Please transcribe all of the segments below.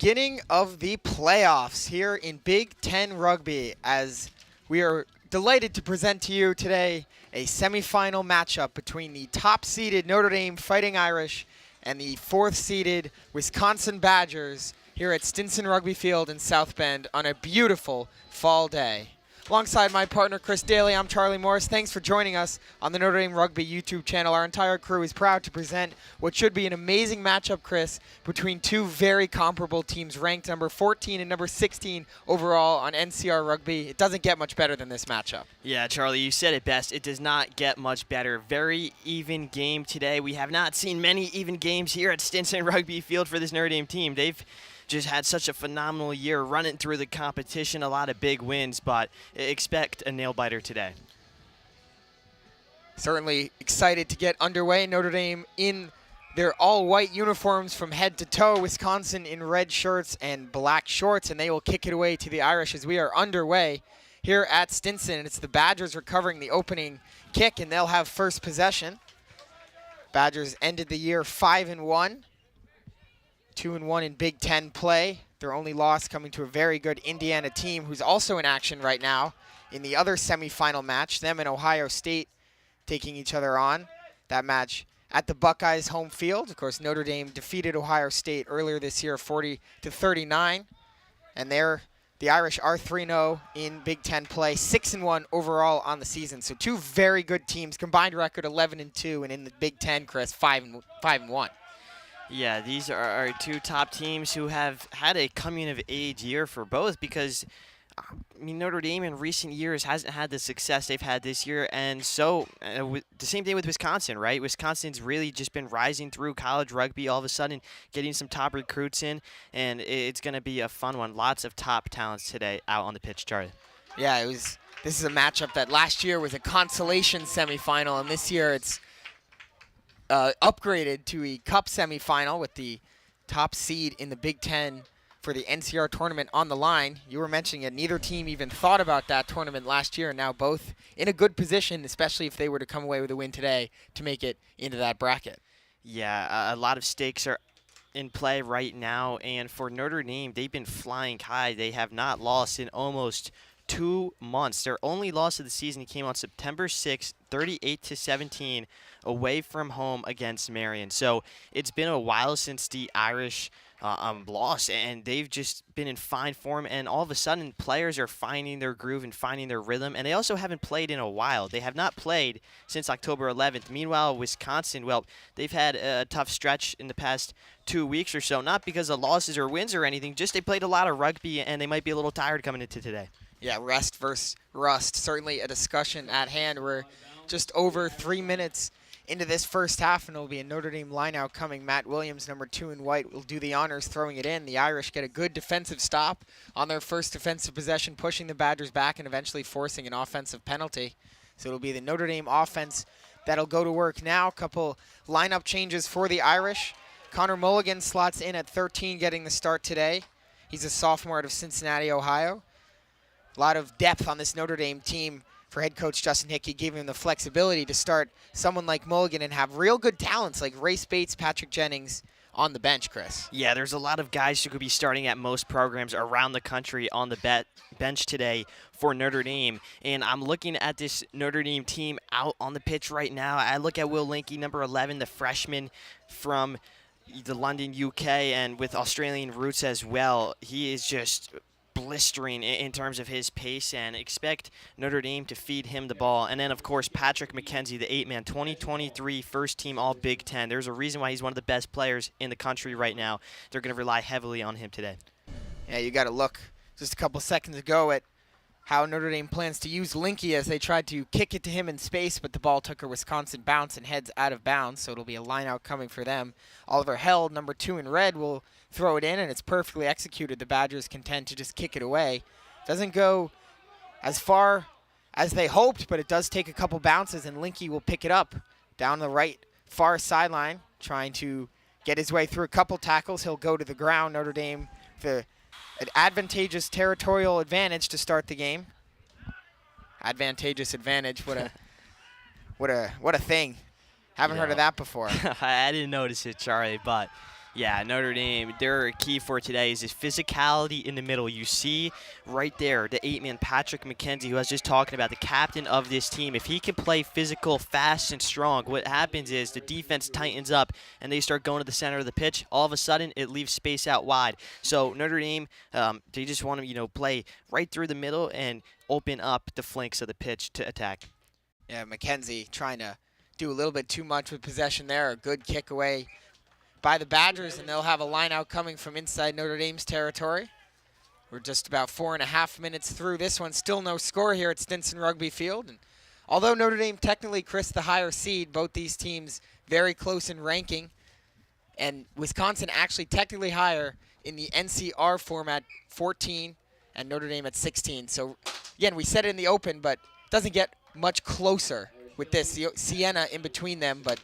beginning of the playoffs here in Big Ten Rugby, as we are delighted to present to you today a semifinal matchup between the top-seeded Notre Dame Fighting Irish and the fourth-seeded Wisconsin Badgers here at Stinson Rugby Field in South Bend on a beautiful fall day. Alongside my partner, Chris Daly, I'm Charlie Morris. Thanks for joining us on the Notre Dame Rugby YouTube channel. Our entire crew is proud to present what should be an amazing matchup, Chris, between two very comparable teams ranked number 14 and number 16 overall on NCR Rugby. It doesn't get much better than this matchup. Yeah, Charlie, you said it best. It does not get much better. Very even game today. We have not seen many even games here at Stinson Rugby Field for this Notre Dame team. They've just had such a phenomenal year running through the competition, a lot of big wins, but expect a nail-biter today. Certainly excited to get underway. Notre Dame in their all-white uniforms from head to toe. Wisconsin in red shirts and black shorts, and they will kick it away to the Irish as we are underway here at Stinson. And it's the Badgers recovering the opening kick, and they'll have first possession. Badgers ended the year 5-1. 2-1 in Big Ten play. Their only loss coming to a very good Indiana team who's also in action right now in the other semifinal match. Them and Ohio State taking each other on. That match at the Buckeyes home field. Of course, Notre Dame defeated Ohio State earlier this year 40-39. And the Irish are 3-0 in Big Ten play, 6-1 overall on the season. So two very good teams, combined record 11-2, and in the Big Ten, Chris, 5-1. Yeah, these are our two top teams who have had a coming-of-age year for both because, Notre Dame in recent years hasn't had the success they've had this year, and so the same thing with Wisconsin, right? Wisconsin's really just been rising through college rugby, all of a sudden getting some top recruits in, and it's going to be a fun one. Lots of top talents today out on the pitch, Charlie. Yeah, this is a matchup that last year was a consolation semifinal, and this year it's upgraded to a cup semifinal with the top seed in the Big Ten for the NCR tournament on the line. You were mentioning it. Neither team even thought about that tournament last year, and now both in a good position, especially if they were to come away with a win today to make it into that bracket. Yeah, a lot of stakes are in play right now, and for Notre Dame, they've been flying high. They have not lost in almost 2 months. Their only loss of the season came on September 6th, 38-17, away from home against Marion. So it's been a while since the Irish lost, and they've just been in fine form, and all of a sudden players are finding their groove and finding their rhythm, and they also haven't played in a while. They have not played since October 11th. Meanwhile, Wisconsin, well, they've had a tough stretch in the past 2 weeks or so, not because of losses or wins or anything, just they played a lot of rugby, and they might be a little tired coming into today. Yeah, rest versus rust, certainly a discussion at hand. We're just over 3 minutes into this first half, and it'll be a Notre Dame lineout coming. Matt Williams, number 2 in white, will do the honors throwing it in. The Irish get a good defensive stop on their first defensive possession, pushing the Badgers back and eventually forcing an offensive penalty. So it'll be the Notre Dame offense that'll go to work now. Couple lineup changes for the Irish. Connor Mulligan slots in at 13, getting the start today. He's a sophomore out of Cincinnati, Ohio. A lot of depth on this Notre Dame team for head coach Justin Hickey, giving him the flexibility to start someone like Mulligan and have real good talents like Race Bates, Patrick Jennings on the bench, Chris. Yeah, there's a lot of guys who could be starting at most programs around the country on the bench today for Notre Dame. And I'm looking at this Notre Dame team out on the pitch right now. I look at Will Linky, number 11, the freshman from the London, UK, and with Australian roots as well. He is just blistering in terms of his pace, and expect Notre Dame to feed him the ball. And then, of course, Patrick McKenzie, the 8-man, 2023 first-team All-Big Ten. There's a reason why he's one of the best players in the country right now. They're going to rely heavily on him today. Yeah, you got to look just a couple seconds ago at how Notre Dame plans to use Linky as they tried to kick it to him in space, but the ball took a Wisconsin bounce and heads out of bounds, so it'll be a line-out coming for them. Oliver Held, number 2 in red, will throw it in, and it's perfectly executed. The Badgers contend to just kick it away. Doesn't go as far as they hoped, but it does take a couple bounces, and Linky will pick it up down the right far sideline, trying to get his way through a couple tackles. He'll go to the ground. Notre Dame, an advantageous territorial advantage to start the game. Advantageous advantage, what a thing. Haven't heard of that before. I didn't notice it, Charlie, but Yeah, Notre Dame, their key for today is his physicality in the middle. You see right there the 8-man Patrick McKenzie, who I was just talking about, the captain of this team. If he can play physical, fast, and strong, what happens is the defense tightens up and they start going to the center of the pitch. All of a sudden, it leaves space out wide. So Notre Dame, they just want to, play right through the middle and open up the flanks of the pitch to attack. Yeah, McKenzie trying to do a little bit too much with possession there. A good kick away by the Badgers, and they'll have a line out coming from inside Notre Dame's territory. We're just about 4.5 minutes through this one. Still no score here at Stinson Rugby Field. And although Notre Dame technically, Chris, the higher seed, both these teams very close in ranking, and Wisconsin actually technically higher in the NCR format, 14, and Notre Dame at 16. So again, we said it in the open, but it doesn't get much closer with this. Siena in between them, but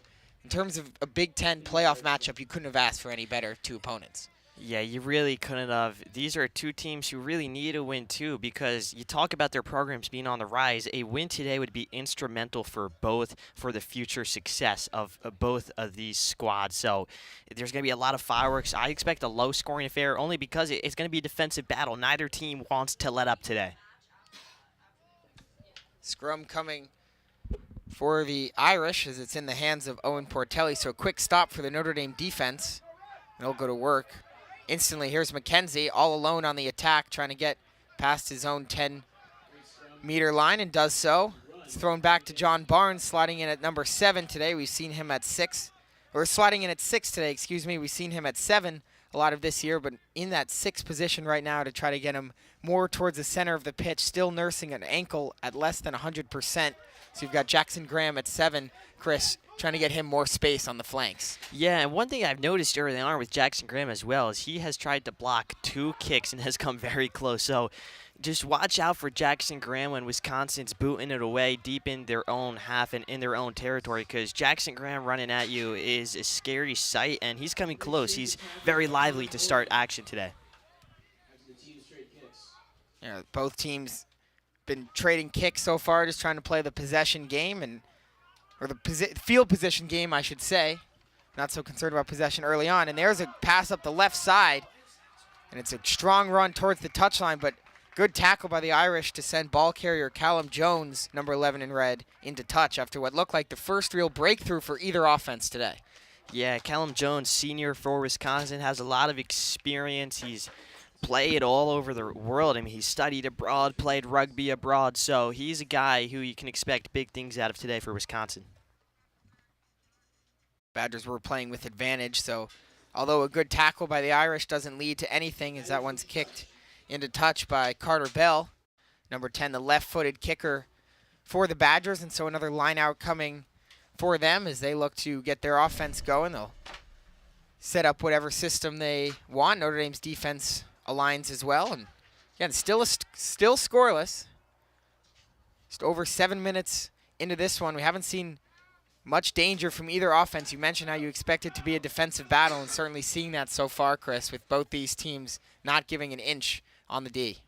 in terms of a Big Ten playoff matchup, you couldn't have asked for any better two opponents. Yeah, you really couldn't have. These are two teams who really need a win, too, because you talk about their programs being on the rise. A win today would be instrumental for both, for the future success of both of these squads. So there's going to be a lot of fireworks. I expect a low-scoring affair only because it's going to be a defensive battle. Neither team wants to let up today. Scrum coming for the Irish as it's in the hands of Owen Portelli. So a quick stop for the Notre Dame defense. They'll go to work. Instantly, here's McKenzie all alone on the attack, trying to get past his own 10-meter line, and does so. It's thrown back to John Barnes, sliding in at number 7 today. We've seen him at 6. Or sliding in at 6 today, excuse me. We've seen him at 7 a lot of this year, but in that 6th position right now to try to get him more towards the center of the pitch, still nursing an ankle at less than 100%. So you've got Jackson Graham at 7, Chris, trying to get him more space on the flanks. Yeah, and one thing I've noticed early on with Jackson Graham as well is he has tried to block 2 kicks and has come very close. So just watch out for Jackson Graham when Wisconsin's booting it away deep in their own half and in their own territory, because Jackson Graham running at you is a scary sight, and he's coming close. He's very lively to start action today. Yeah, both teams been trading kicks so far, just trying to play the possession game, or the field position game, I should say. Not so concerned about possession early on. And there's a pass up the left side, and it's a strong run towards the touchline, but good tackle by the Irish to send ball carrier Callum Jones, number 11 in red, into touch after what looked like the first real breakthrough for either offense today. Yeah, Callum Jones, senior for Wisconsin, has a lot of experience. He's played all over the world. I mean, he studied abroad, played rugby abroad, so he's a guy who you can expect big things out of today for Wisconsin. Badgers were playing with advantage, so although a good tackle by the Irish doesn't lead to anything, as that one's kicked into touch by Carter Bell, number 10, the left-footed kicker for the Badgers, and so another line out coming for them as they look to get their offense going. They'll set up whatever system they want. Notre Dame's defense aligns as well, and again, still scoreless. Just over 7 minutes into this one. We haven't seen much danger from either offense. You mentioned how you expect it to be a defensive battle, and certainly seeing that so far, Chris, with both these teams not giving an inch on the D.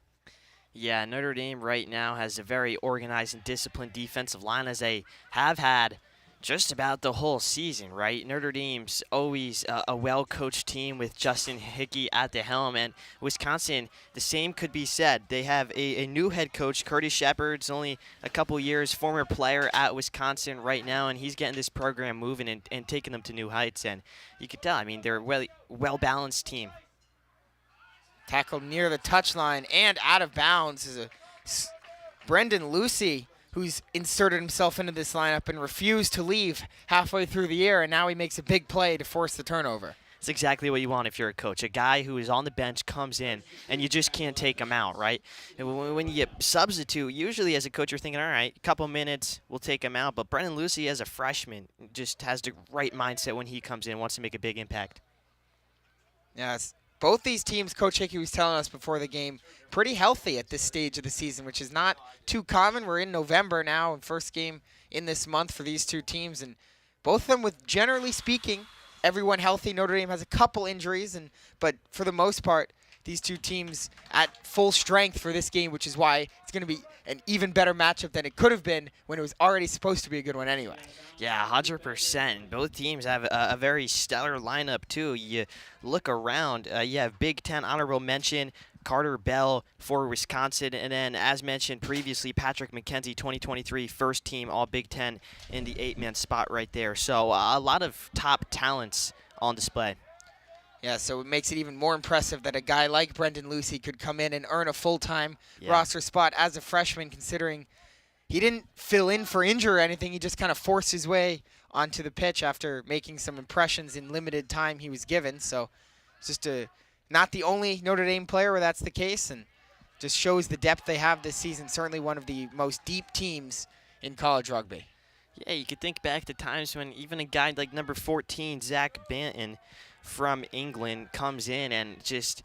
Yeah, Notre Dame right now has a very organized and disciplined defensive line, as they have had just about the whole season, right? Notre Dame's always a well-coached team with Justin Hickey at the helm, and Wisconsin, the same could be said. They have a new head coach, Curtis Shepard's only a couple years, former player at Wisconsin right now, and he's getting this program moving and taking them to new heights, and you could tell, I mean, they're a well-balanced team. Tackled near the touchline and out of bounds is Brendan Lucy, who's inserted himself into this lineup and refused to leave halfway through the year, and now he makes a big play to force the turnover. It's exactly what you want if you're a coach. A guy who is on the bench comes in, and you just can't take him out, right? And when you get substitute, usually as a coach, you're thinking, all right, a couple minutes, we'll take him out. But Brendan Lucy, as a freshman, just has the right mindset when he comes in, wants to make a big impact. Yes. Both these teams, Coach Hickey was telling us before the game, pretty healthy at this stage of the season, which is not too common. We're in November now, and first game in this month for these two teams. And both of them with, generally speaking, everyone healthy. Notre Dame has a couple injuries, but for the most part, these two teams at full strength for this game, which is why it's going to be an even better matchup than it could have been when it was already supposed to be a good one anyway. Yeah, 100%. Both teams have a very stellar lineup, too. You look around, you have Big Ten honorable mention, Carter Bell for Wisconsin, and then, as mentioned previously, Patrick McKenzie, 2023 first team All Big Ten in the 8-man spot right there. So a lot of top talents on display. Yeah, so it makes it even more impressive that a guy like Brendan Lucy could come in and earn a full-time roster spot as a freshman, considering he didn't fill in for injury or anything. He just kind of forced his way onto the pitch after making some impressions in limited time he was given. So just not the only Notre Dame player where that's the case, and just shows the depth they have this season. Certainly one of the most deep teams in college rugby. Yeah, you could think back to times when even a guy like number 14, Zach Banton from England, comes in and just,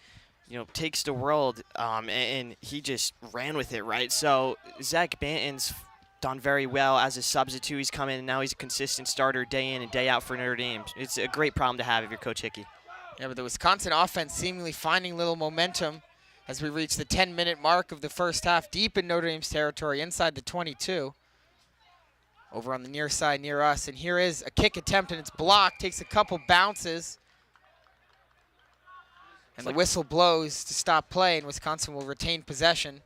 takes the world, and he just ran with it, right? So Zach Banton's done very well as a substitute. He's come in, and now he's a consistent starter day in and day out for Notre Dame. It's a great problem to have if you're Coach Hickey. Yeah, but the Wisconsin offense seemingly finding little momentum as we reach the 10-minute mark of the first half, deep in Notre Dame's territory, inside the 22. Over on the near side near us, and here is a kick attempt, and it's blocked. Takes a couple bounces. And the whistle blows to stop play, and Wisconsin will retain possession.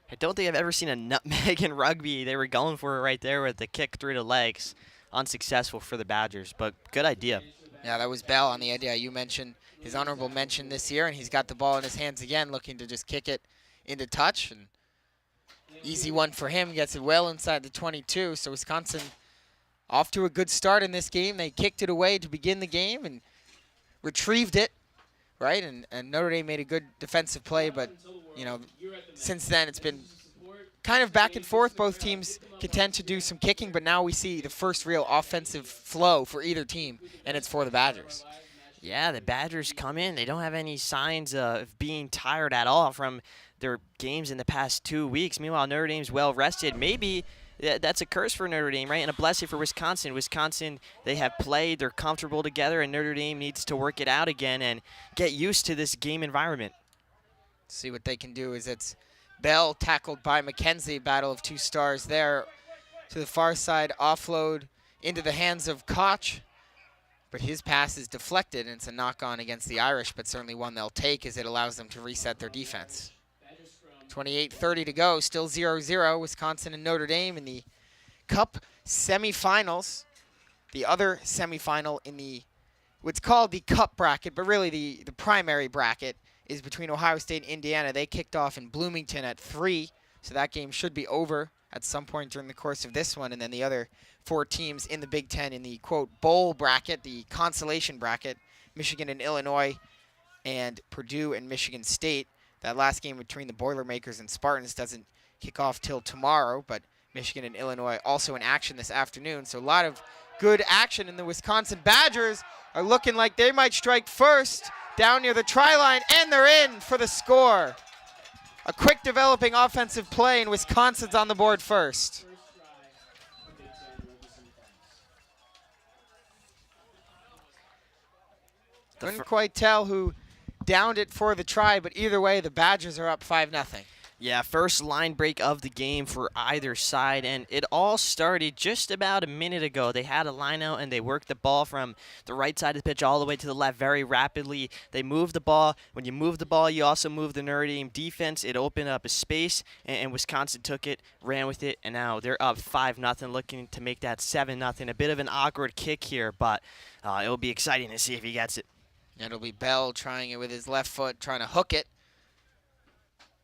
I don't think I've ever seen a nutmeg in rugby. They were going for it right there with the kick through the legs. Unsuccessful for the Badgers, but good idea. Yeah, that was Bell on the idea. You mentioned his honorable mention this year, and he's got the ball in his hands again, looking to just kick it into touch. And easy one for him, gets it well inside the 22. So Wisconsin off to a good start in this game. They kicked it away to begin the game and retrieved it. Right, and Notre Dame made a good defensive play, but, since then it's been kind of back and forth. Both teams contend to do some kicking, but now we see the first real offensive flow for either team, and it's for the Badgers. Yeah, the Badgers come in. They don't have any signs of being tired at all from their games in the past 2 weeks. Meanwhile, Notre Dame's well-rested. Maybe that's a curse for Notre Dame, right? And a blessing for Wisconsin. Wisconsin, they have played, they're comfortable together, and Notre Dame needs to work it out again and get used to this game environment. See what they can do. Is it's Bell tackled by McKenzie, battle of two stars there. To the far side, offload into the hands of Koch, but his pass is deflected, and it's a knock-on against the Irish, but certainly one they'll take as it allows them to reset their defense. 28:30 to go, still 0-0, Wisconsin and Notre Dame in the Cup semifinals. The other semifinal in what's called the Cup bracket, but really the primary bracket is between Ohio State and Indiana. They kicked off in Bloomington at 3, so that game should be over at some point during the course of this one. And then the other 4 teams in the Big Ten in the, quote, bowl bracket, the consolation bracket, Michigan and Illinois, and Purdue and Michigan State. That last game between the Boilermakers and Spartans doesn't kick off till tomorrow, but Michigan and Illinois also in action this afternoon. So a lot of good action, and the Wisconsin Badgers are looking like they might strike first down near the try line, and they're in for the score. A quick developing offensive play, and Wisconsin's on the board first. Couldn't quite tell who downed it for the try, but either way, the Badgers are up 5-0. Yeah, first line break of the game for either side, and it all started just about a minute ago. They had a line out, and they worked the ball from the right side of the pitch all the way to the left very rapidly. They moved the ball. When you move the ball, you also move the Notre Dame defense. It opened up a space, and Wisconsin took it, ran with it, and now they're up 5-0, looking to make that 7-0. A bit of an awkward kick here, but it'll be exciting to see if he gets it. It'll be Bell trying it with his left foot, trying to hook it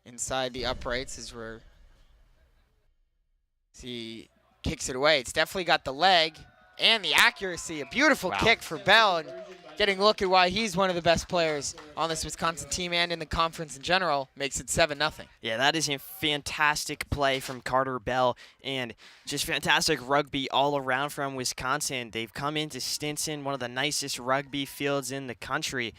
inside the uprights as he kicks it away. It's definitely got the leg and the accuracy. A beautiful kick for Bell, and getting a look at why he's one of the best players on this Wisconsin team and in the conference in general makes it 7-0. Yeah, that is a fantastic play from Carter Bell, and just fantastic rugby all around from Wisconsin. They've come into Stinson, one of the nicest rugby fields in the country,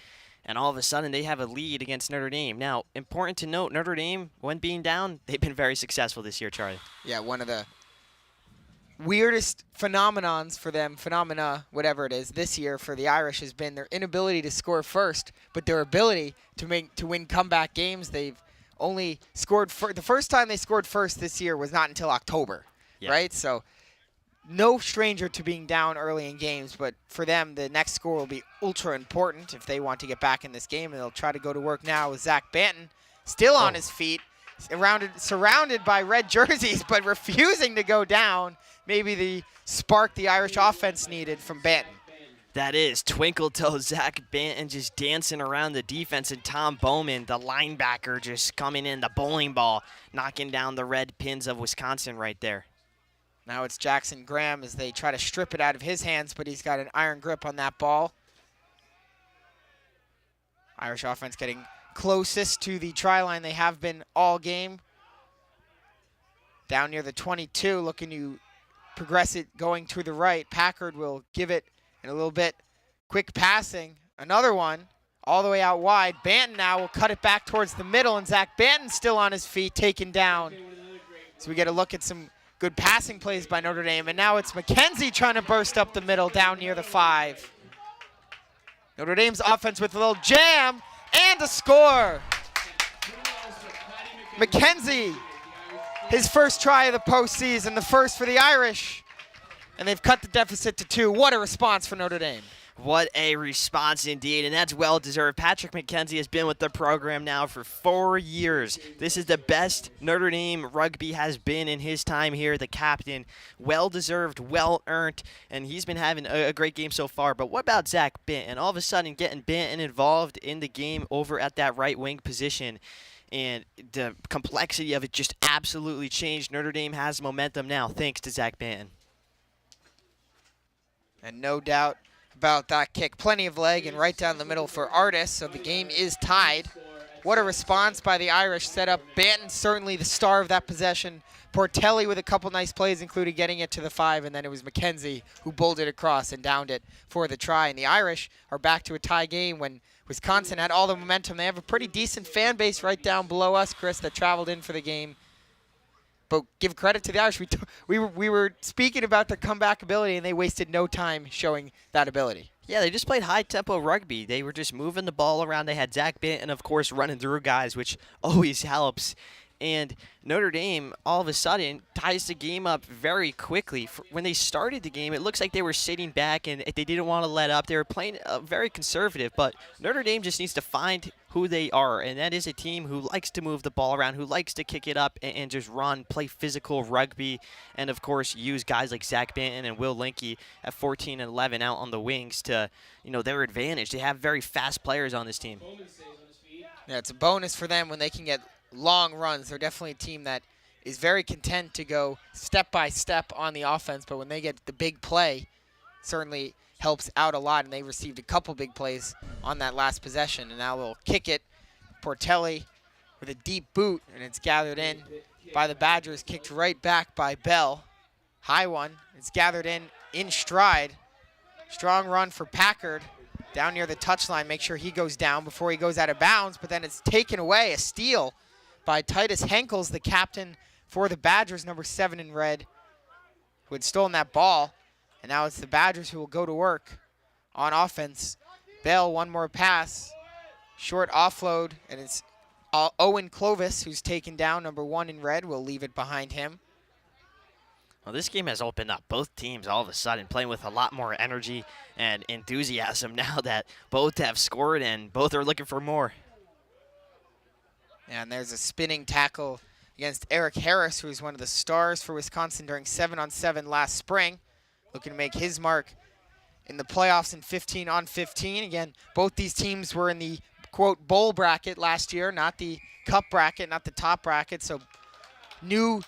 and all of a sudden they have a lead against Notre Dame. Now, important to note, Notre Dame, when being down, they've been very successful this year, Charlie. Yeah, one of the weirdest phenomenons for them, whatever it is, this year for the Irish has been their inability to score first, but their ability to win comeback games. They've only scored the first time they scored first this year was not until October, right? So no stranger to being down early in games, but for them, the next score will be ultra important if they want to get back in this game, and they'll try to go to work now with Zach Banton still on his feet, surrounded by red jerseys, but refusing to go down. Maybe the spark the Irish offense needed from Banton. That is twinkle toe Zach Banton just dancing around the defense, and Tom Bowman, the linebacker, just coming in the bowling ball, knocking down the red pins of Wisconsin right there. Now it's Jackson Graham as they try to strip it out of his hands, but he's got an iron grip on that ball. Irish offense getting closest to the try line they have been all game. Down near the 22, looking to progress it going to the right. Packard will give it in a little bit. Quick passing, another one, all the way out wide. Banton now will cut it back towards the middle, and Zach Banton still on his feet, taken down. So we get a look at some good passing plays by Notre Dame, and now it's McKenzie trying to burst up the middle down near the 5. Notre Dame's offense with a little jam and a score. McKenzie, his first try of the postseason, the first for the Irish, and they've cut the deficit to 2. What a response for Notre Dame. What a response indeed, and that's well-deserved. Patrick McKenzie has been with the program now for 4 years. This is the best Notre Dame rugby has been in his time here, the captain. Well-deserved, well-earned, and he's been having a great game so far. But what about Zach Banton? All of a sudden getting Banton involved in the game over at that right wing position, and the complexity of it just absolutely changed. Notre Dame has momentum now thanks to Zach Banton. And no doubt about that kick. Plenty of leg and right down the middle for Artis, so the game is tied. What a response by the Irish. Set up Banton, certainly the star of that possession. Portelli with a couple nice plays, including getting it to the 5, and then it was McKenzie who bowled it across and downed it for the try. And the Irish are back to a tie game when Wisconsin had all the momentum. They have a pretty decent fan base right down below us, Chris, that traveled in for the game. But give credit to the Irish. We were speaking about their comeback ability, and they wasted no time showing that ability. Yeah, they just played high-tempo rugby. They were just moving the ball around. They had Zach Banton, of course, running through guys, which always helps. And Notre Dame, all of a sudden, ties the game up very quickly. When they started the game, it looks like they were sitting back and they didn't want to let up. They were playing very conservative, but Notre Dame just needs to find who they are, and that is a team who likes to move the ball around, who likes to kick it up and just run, play physical rugby, and, of course, use guys like Zach Banton and Will Linke at 14 and 11 out on the wings to, their advantage. They have very fast players on this team. Yeah, it's a bonus for them when they can get long runs. They're definitely a team that is very content to go step by step on the offense, but when they get the big play, certainly helps out a lot, and they received a couple big plays on that last possession, and now they'll kick it. Portelli with a deep boot, and it's gathered in by the Badgers, kicked right back by Bell. High one. It's gathered in stride. Strong run for Packard down near the touchline. Make sure he goes down before he goes out of bounds, but then it's taken away, a steal by Titus Henkels, the captain for the Badgers, number 7 in red, who had stolen that ball. And now it's the Badgers who will go to work on offense. Bell, one more pass. Short offload, and it's Owen Clovis who's taken down, number 1 in red. Will leave it behind him. Well, this game has opened up. Both teams all of a sudden playing with a lot more energy and enthusiasm now that both have scored and both are looking for more. And there's a spinning tackle against Eric Harris, who is one of the stars for Wisconsin during 7-on-7 last spring. Looking to make his mark in the playoffs in 15-on-15. Again, both these teams were in the, quote, bowl bracket last year, not the cup bracket, not the top bracket. So new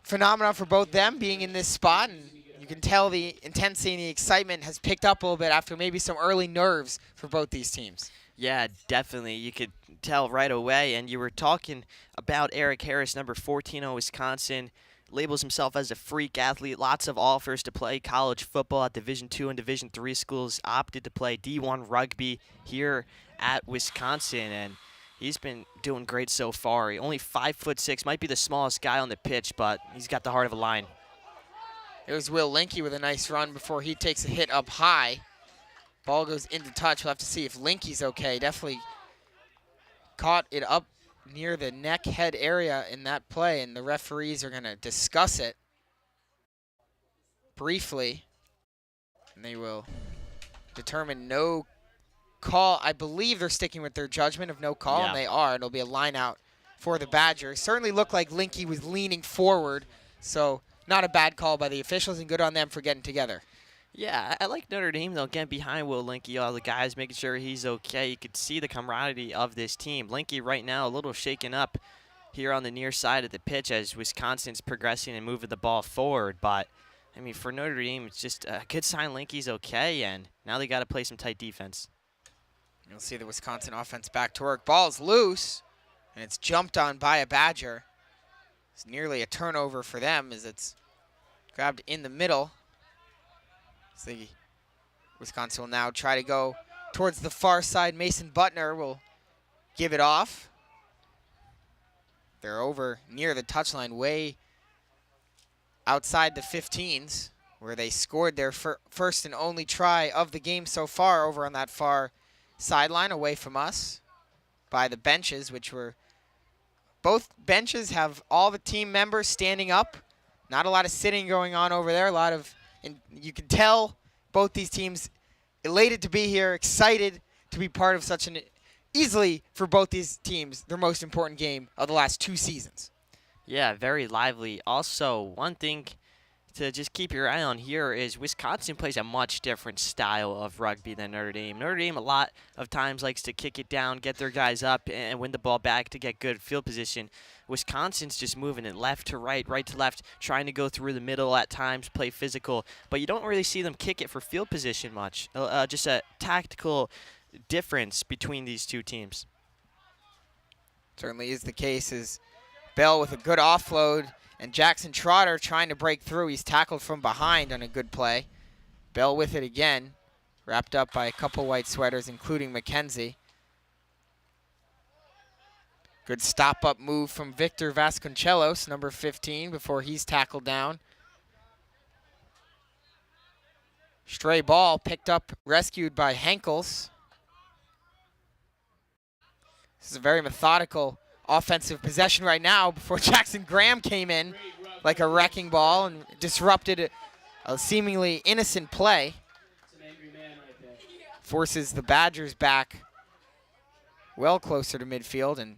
phenomenon for both them being in this spot. And you can tell the intensity and the excitement has picked up a little bit after maybe some early nerves for both these teams. Yeah, definitely. You could tell right away. And you were talking about Eric Harris, number 14 on Wisconsin. Labels himself as a freak athlete. Lots of offers to play college football at Division II and Division III schools. Opted to play D1 rugby here at Wisconsin, and he's been doing great so far. He only 5'6", might be the smallest guy on the pitch, but he's got the heart of a lion. There's Will Linky with a nice run before he takes a hit up high. Ball goes into touch. We'll have to see if Linky's okay. Definitely caught it up near the neck head area in that play, and the referees are going to discuss it briefly. And they will determine no call. I believe they're sticking with their judgment of no call, and they are. It'll be a line out for the Badgers. Certainly looked like Linky was leaning forward, so not a bad call by the officials, and good on them for getting together. Yeah, I like Notre Dame, though, getting behind Will Linky, all the guys, making sure he's okay. You could see the camaraderie of this team. Linky right now a little shaken up here on the near side of the pitch as Wisconsin's progressing and moving the ball forward. But, I mean, for Notre Dame, it's just a good sign Linky's okay, and now they got to play some tight defense. You'll see the Wisconsin offense back to work. Ball's loose, and it's jumped on by a Badger. It's nearly a turnover for them as it's grabbed in the middle. So Wisconsin will now try to go towards the far side. Mason Butner will give it off. They're over near the touchline, way outside the 15s, where they scored their first and only try of the game so far, over on that far sideline away from us by the benches, which were both benches have all the team members standing up. Not a lot of sitting going on over there. A lot of, and you can tell both these teams elated to be here, excited to be part of such an easily, for both these teams, their most important game of the last 2 seasons. Yeah, very lively. Also, one thing to just keep your eye on here is Wisconsin plays a much different style of rugby than Notre Dame. Notre Dame a lot of times likes to kick it down, get their guys up, and win the ball back to get good field position. Wisconsin's just moving it left to right, right to left, trying to go through the middle at times, play physical. But you don't really see them kick it for field position much. Just a tactical difference between these two teams. Certainly is the case, as Bell with a good offload, and Jackson Trotter trying to break through. He's tackled from behind on a good play. Bell with it again, wrapped up by a couple white sweaters, including McKenzie. Good stop-up move from Victor Vasconcelos, number 15, before he's tackled down. Stray ball picked up, rescued by Henkels. This is a very methodical offensive possession right now before Jackson Graham came in like a wrecking ball and disrupted a seemingly innocent play. Forces the Badgers back well closer to midfield and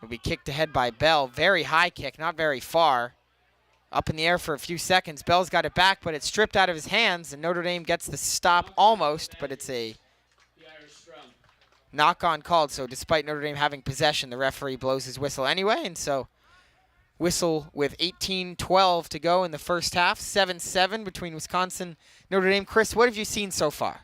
will be kicked ahead by Bell. Very high kick, not very far. Up in the air for a few seconds. Bell's got it back, but it's stripped out of his hands, and Notre Dame gets the stop almost, but it's a knock-on called. So despite Notre Dame having possession, the referee blows his whistle anyway, and so whistle with 18:12 to go in the first half. 7-7 between Wisconsin and Notre Dame. Chris, what have you seen so far?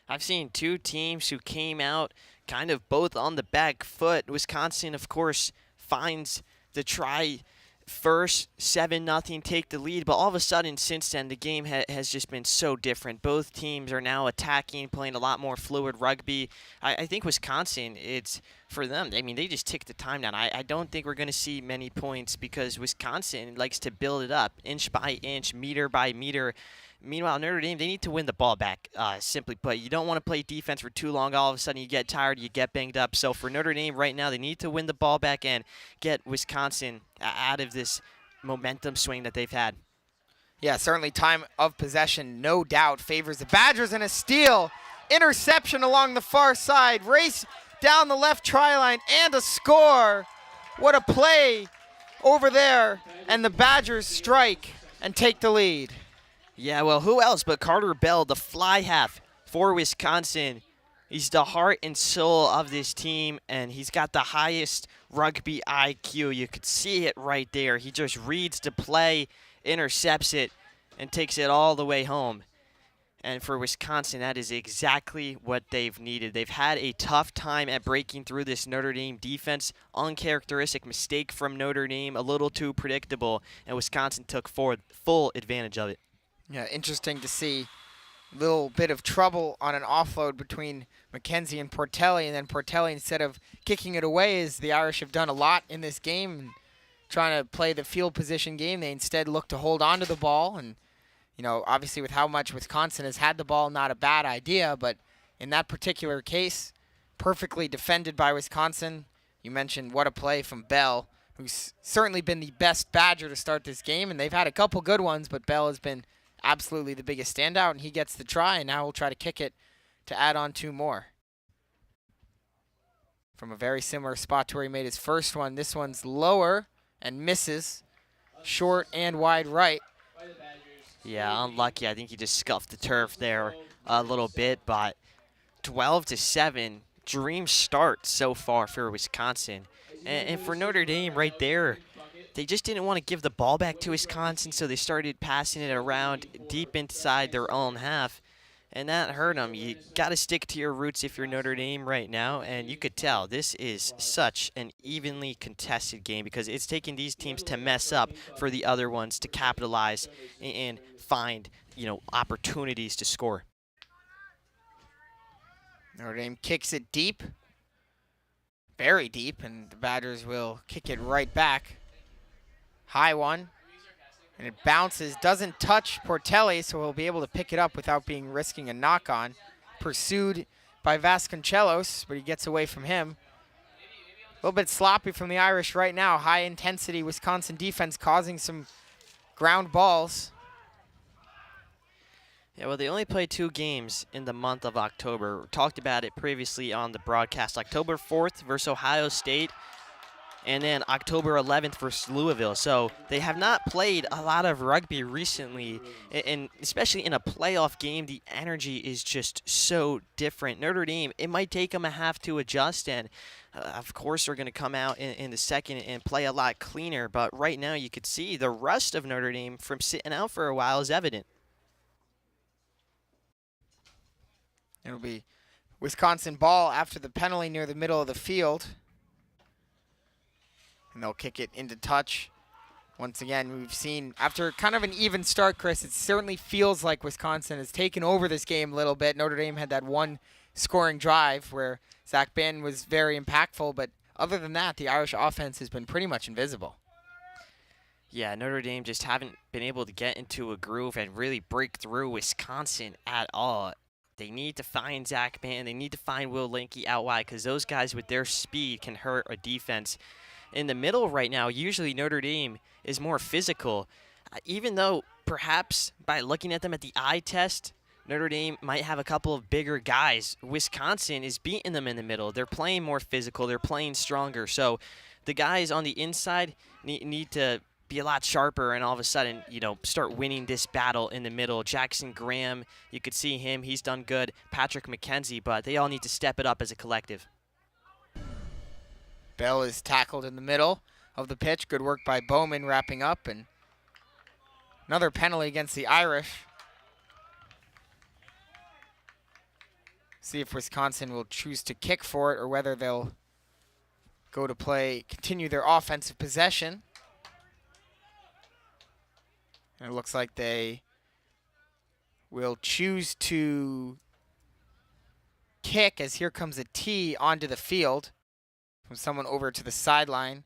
I've seen two teams who came out kind of both on the back foot. Wisconsin, of course, finds the try first, 7-0, take the lead. But all of a sudden, since then, the game has just been so different. Both teams are now attacking, playing a lot more fluid rugby. I think Wisconsin, it's for them. I mean, they just tick the time down. I don't think we're going to see many points because Wisconsin likes to build it up inch by inch, meter by meter. Meanwhile, Notre Dame, they need to win the ball back, simply put. You don't want to play defense for too long. All of a sudden, you get tired, you get banged up. So for Notre Dame right now, they need to win the ball back and get Wisconsin out of this momentum swing that they've had. Yeah, certainly time of possession, no doubt, favors the Badgers, and a steal. Interception along the far side. Race down the left try line, and a score. What a play over there. And the Badgers strike and take the lead. Yeah, well, who else but Carter Bell, the fly half for Wisconsin. He's the heart and soul of this team, and he's got the highest rugby IQ. You could see it right there. He just reads the play, intercepts it, and takes it all the way home. And for Wisconsin, that is exactly what they've needed. They've had a tough time at breaking through this Notre Dame defense. Uncharacteristic mistake from Notre Dame, a little too predictable, and Wisconsin took full advantage of it. Yeah, interesting to see a little bit of trouble on an offload between McKenzie and Portelli, and then Portelli, instead of kicking it away, as the Irish have done a lot in this game, and trying to play the field position game, they instead look to hold on to the ball and you know, obviously with how much Wisconsin has had the ball, not a bad idea, but in that particular case, perfectly defended by Wisconsin. You mentioned what a play from Bell, who's certainly been the best Badger to start this game, and they've had a couple good ones, but Bell has been absolutely the biggest standout, and he gets the try, and now we'll try to kick it to add on 2 more. From a very similar spot to where he made his first one. This one's lower and misses, short and wide right. Yeah, unlucky. I think he just scuffed the turf there a little bit, but 12-7, dream start so far for Wisconsin. And for Notre Dame right there, they just didn't want to give the ball back to Wisconsin, so they started passing it around deep inside their own half, and that hurt them. You got to stick to your roots if you're Notre Dame right now, and you could tell this is such an evenly contested game because it's taking these teams to mess up for the other ones to capitalize and find, you know, opportunities to score. Notre Dame kicks it deep, very deep, and the Badgers will kick it right back. High one, and it bounces, doesn't touch Portelli, so he'll be able to pick it up without risking a knock-on. Pursued by Vasconcelos, but he gets away from him. A little bit sloppy from the Irish right now. High-intensity Wisconsin defense causing some ground balls. Yeah, well, they only played 2 games in the month of October. We talked about it previously on the broadcast. October 4th versus Ohio State, and then October 11th versus Louisville. So they have not played a lot of rugby recently, and especially in a playoff game, the energy is just so different. Notre Dame, it might take them a half to adjust, and of course they're going to come out in the second and play a lot cleaner. But right now you could see the rust of Notre Dame from sitting out for a while is evident. It'll be Wisconsin ball after the penalty near the middle of the field. And they'll kick it into touch. Once again, we've seen, after kind of an even start, Chris, it certainly feels like Wisconsin has taken over this game a little bit. Notre Dame had that one scoring drive where Zach Bannon was very impactful, but other than that, the Irish offense has been pretty much invisible. Yeah, Notre Dame just haven't been able to get into a groove and really break through Wisconsin at all. They need to find Zach Bannon. They need to find Will Linke out wide because those guys with their speed can hurt a defense. In the middle right now, usually Notre Dame is more physical. Even though perhaps by looking at them at the eye test, Notre Dame might have a couple of bigger guys. Wisconsin is beating them in the middle. They're playing more physical. They're playing stronger. So the guys on the inside need to be a lot sharper and all of a sudden, you know, start winning this battle in the middle. Jackson Graham, you could see him. He's done good. Patrick McKenzie, but they all need to step it up as a collective. Bell is tackled in the middle of the pitch. Good work by Bowman wrapping up, and another penalty against the Irish. See if Wisconsin will choose to kick for it or whether they'll go to continue their offensive possession. And it looks like they will choose to kick as here comes a tee onto the field from someone over to the sideline.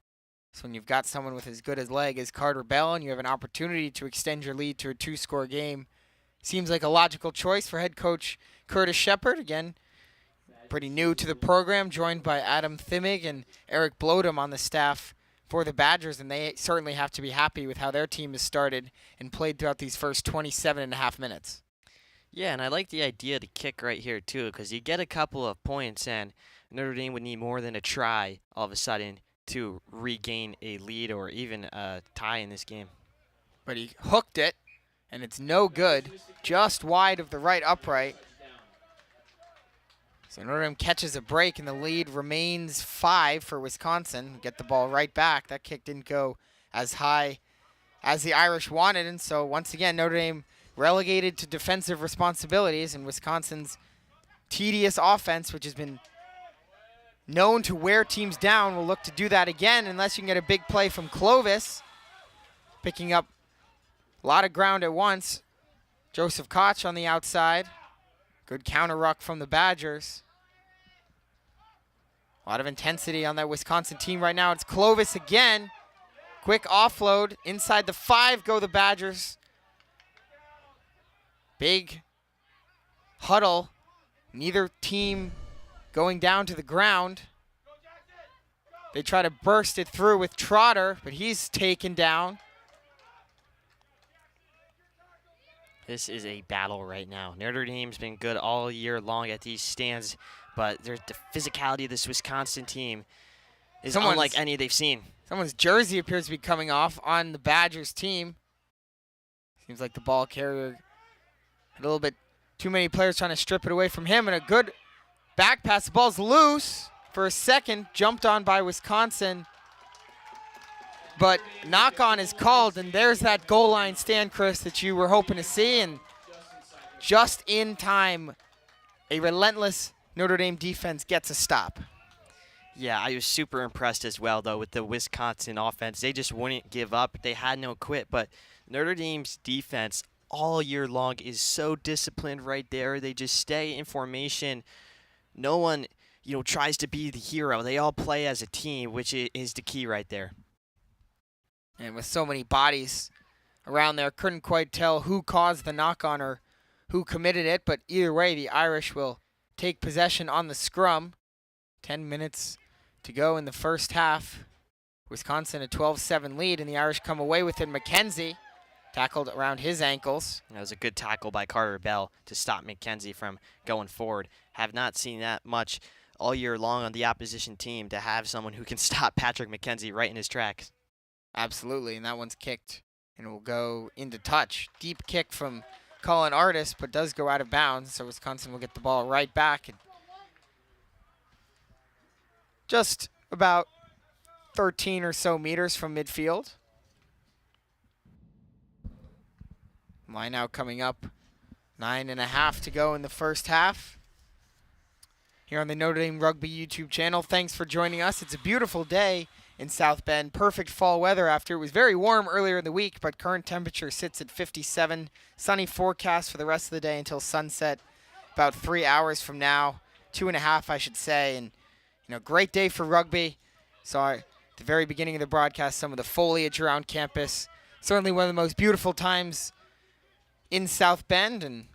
So when you've got someone with as good a leg as Carter Bell and you have an opportunity to extend your lead to a 2-score game, seems like a logical choice for head coach Curtis Shepard. Again, pretty new to the program, joined by Adam Thimmig and Eric Blodum on the staff for the Badgers, and they certainly have to be happy with how their team has started and played throughout these first 27 and a half minutes. Yeah, and I like the idea to kick right here too, because you get a couple of points and Notre Dame would need more than a try all of a sudden to regain a lead or even a tie in this game. But he hooked it, and it's no good, just wide of the right upright. So Notre Dame catches a break, and the lead remains 5 for Wisconsin. Get the ball right back. That kick didn't go as high as the Irish wanted, and so once again, Notre Dame relegated to defensive responsibilities, and Wisconsin's tedious offense, which has been known to wear teams down, will look to do that again unless you can get a big play from Clovis, picking up a lot of ground at once. Joseph Koch on the outside. Good counter ruck from the Badgers. A lot of intensity on that Wisconsin team right now. It's Clovis again. Quick offload. Inside the 5 go the Badgers. Big huddle. Neither team going down to the ground. They try to burst it through with Trotter, but he's taken down. This is a battle right now. Notre Dame's been good all year long at these stands, but the physicality of this Wisconsin team is unlike any they've seen. Someone's jersey appears to be coming off on the Badgers team. Seems like the ball carrier had a little bit too many players trying to strip it away from him, and a good back pass. The ball's loose for a second, jumped on by Wisconsin. But knock-on is called, and there's that goal line stand, Chris, that you were hoping to see. And just in time, a relentless Notre Dame defense gets a stop. Yeah, I was super impressed as well, though, with the Wisconsin offense. They just wouldn't give up. They had no quit. But Notre Dame's defense all year long is so disciplined right there. They just stay in formation. No one, tries to be the hero. They all play as a team, which is the key right there. And with so many bodies around there, couldn't quite tell who caused the knock-on or who committed it. But either way, the Irish will take possession on the scrum. 10 minutes to go in the first half. Wisconsin a 12-7 lead, and the Irish come away with it. McKenzie tackled around his ankles. That was a good tackle by Carter Bell to stop McKenzie from going forward. Have not seen that much all year long on the opposition team, to have someone who can stop Patrick McKenzie right in his tracks. Absolutely, and that one's kicked and will go into touch. Deep kick from Colin Artis, but does go out of bounds, so Wisconsin will get the ball right back. And just about 13 or so meters from midfield. Line out coming up. 9.5 to go in the first half. Here on the Notre Dame Rugby YouTube channel. Thanks for joining us. It's a beautiful day in South Bend. Perfect fall weather after it was very warm earlier in the week, but current temperature sits at 57. Sunny forecast for the rest of the day until sunset about 3 hours from now. 2.5, I should say. And, great day for rugby. Saw at the very beginning of the broadcast some of the foliage around campus. Certainly one of the most beautiful times in South Bend, and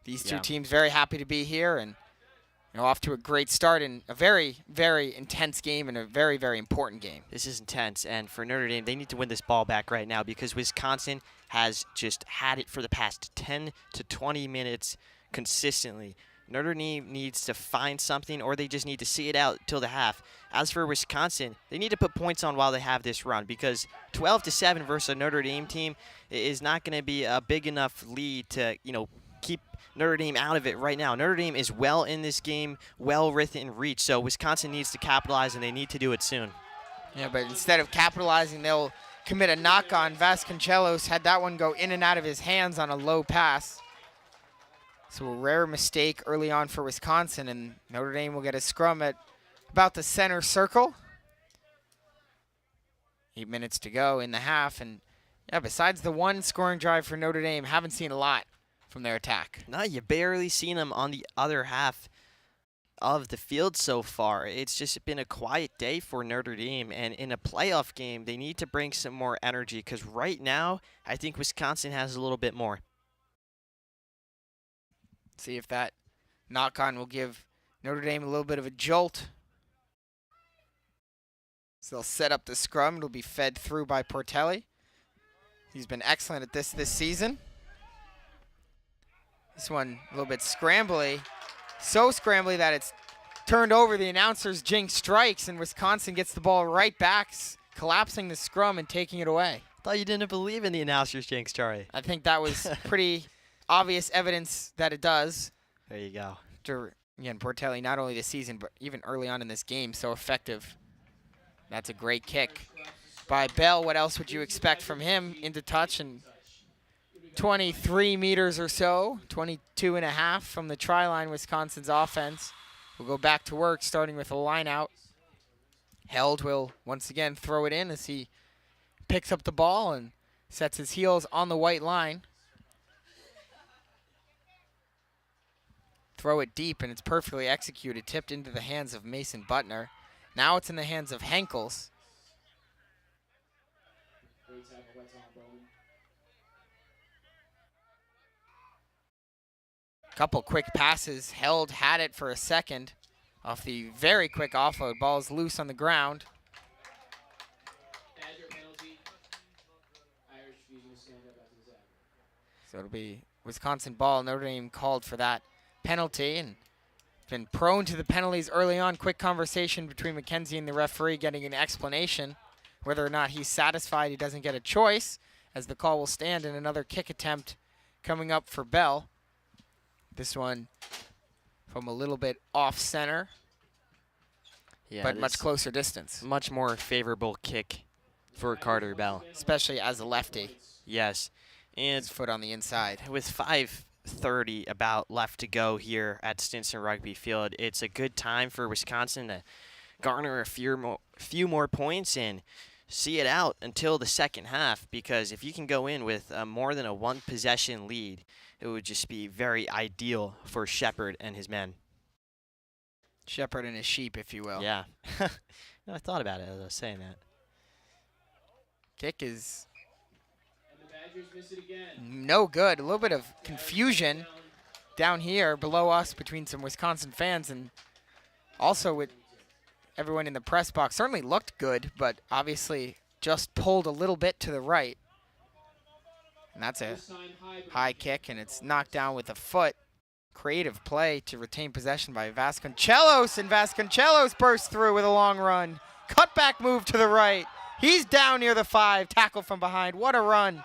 these two teams very happy to be here, and off to a great start in a very, very intense game and a very, very important game. This is intense, and for Notre Dame, they need to win this ball back right now, because Wisconsin has just had it for the past 10 to 20 minutes consistently. Notre Dame needs to find something, or they just need to see it out till the half. As for Wisconsin, they need to put points on while they have this run, because 12-7 versus a Notre Dame team is not going to be a big enough lead to, keep Notre Dame out of it right now. Notre Dame is well in this game, well within reach, so Wisconsin needs to capitalize, and they need to do it soon. Yeah, but instead of capitalizing, they'll commit a knock-on. Vasconcelos had that one go in and out of his hands on a low pass. So a rare mistake early on for Wisconsin, and Notre Dame will get a scrum at about the center circle. 8 minutes to go in the half, and besides the one scoring drive for Notre Dame, haven't seen a lot from their attack. No, you barely seen them on the other half of the field so far. It's just been a quiet day for Notre Dame, and in a playoff game, they need to bring some more energy, because right now, I think Wisconsin has a little bit more. See if that knock-on will give Notre Dame a little bit of a jolt. So they'll set up the scrum. It'll be fed through by Portelli. He's been excellent at this season. This one a little bit scrambly. So scrambly that it's turned over. The announcer's jinx strikes, and Wisconsin gets the ball right back, collapsing the scrum and taking it away. I thought you didn't believe in the announcer's jinx, Charlie. I think that was pretty obvious evidence that it does. There you go. Again, Portelli, not only this season, but even early on in this game, so effective. That's a great kick by Bell. What else would you expect from him? Into touch, and 23 meters or so, 22.5 from the try line. Wisconsin's offense will go back to work, starting with a line out. Held will once again throw it in as he picks up the ball and sets his heels on the white line. Throw it deep, and it's perfectly executed, tipped into the hands of Mason Butner. Now it's in the hands of Henkels. Couple quick passes, had it for a second off the very quick offload. Ball's loose on the ground. So it'll be Wisconsin ball. Notre Dame called for that penalty and been prone to the penalties early on. Quick conversation between McKenzie and the referee, getting an explanation. Whether or not he's satisfied, he doesn't get a choice, as the call will stand, and another kick attempt coming up for Bell. This one from a little bit off center, but much closer distance. Much more favorable kick for Carter Bell. Especially as a lefty. Yes. And his foot on the inside. With 5:30 about left to go here at Stinson Rugby Field, it's a good time for Wisconsin to garner a few more points and see it out until the second half, because if you can go in with more than a one-possession lead, it would just be very ideal for Shepard and his men. Shepard and his sheep, if you will. Yeah. No, I thought about it as I was saying that. Kick is no good. A little bit of confusion down here below us between some Wisconsin fans, and also with everyone in the press box. Certainly looked good, but obviously just pulled a little bit to the right. And that's a high kick, and it's knocked down with a foot. Creative play to retain possession by Vasconcelos, and Vasconcelos bursts through with a long run. Cutback move to the right. He's down near the 5, tackle from behind. What a run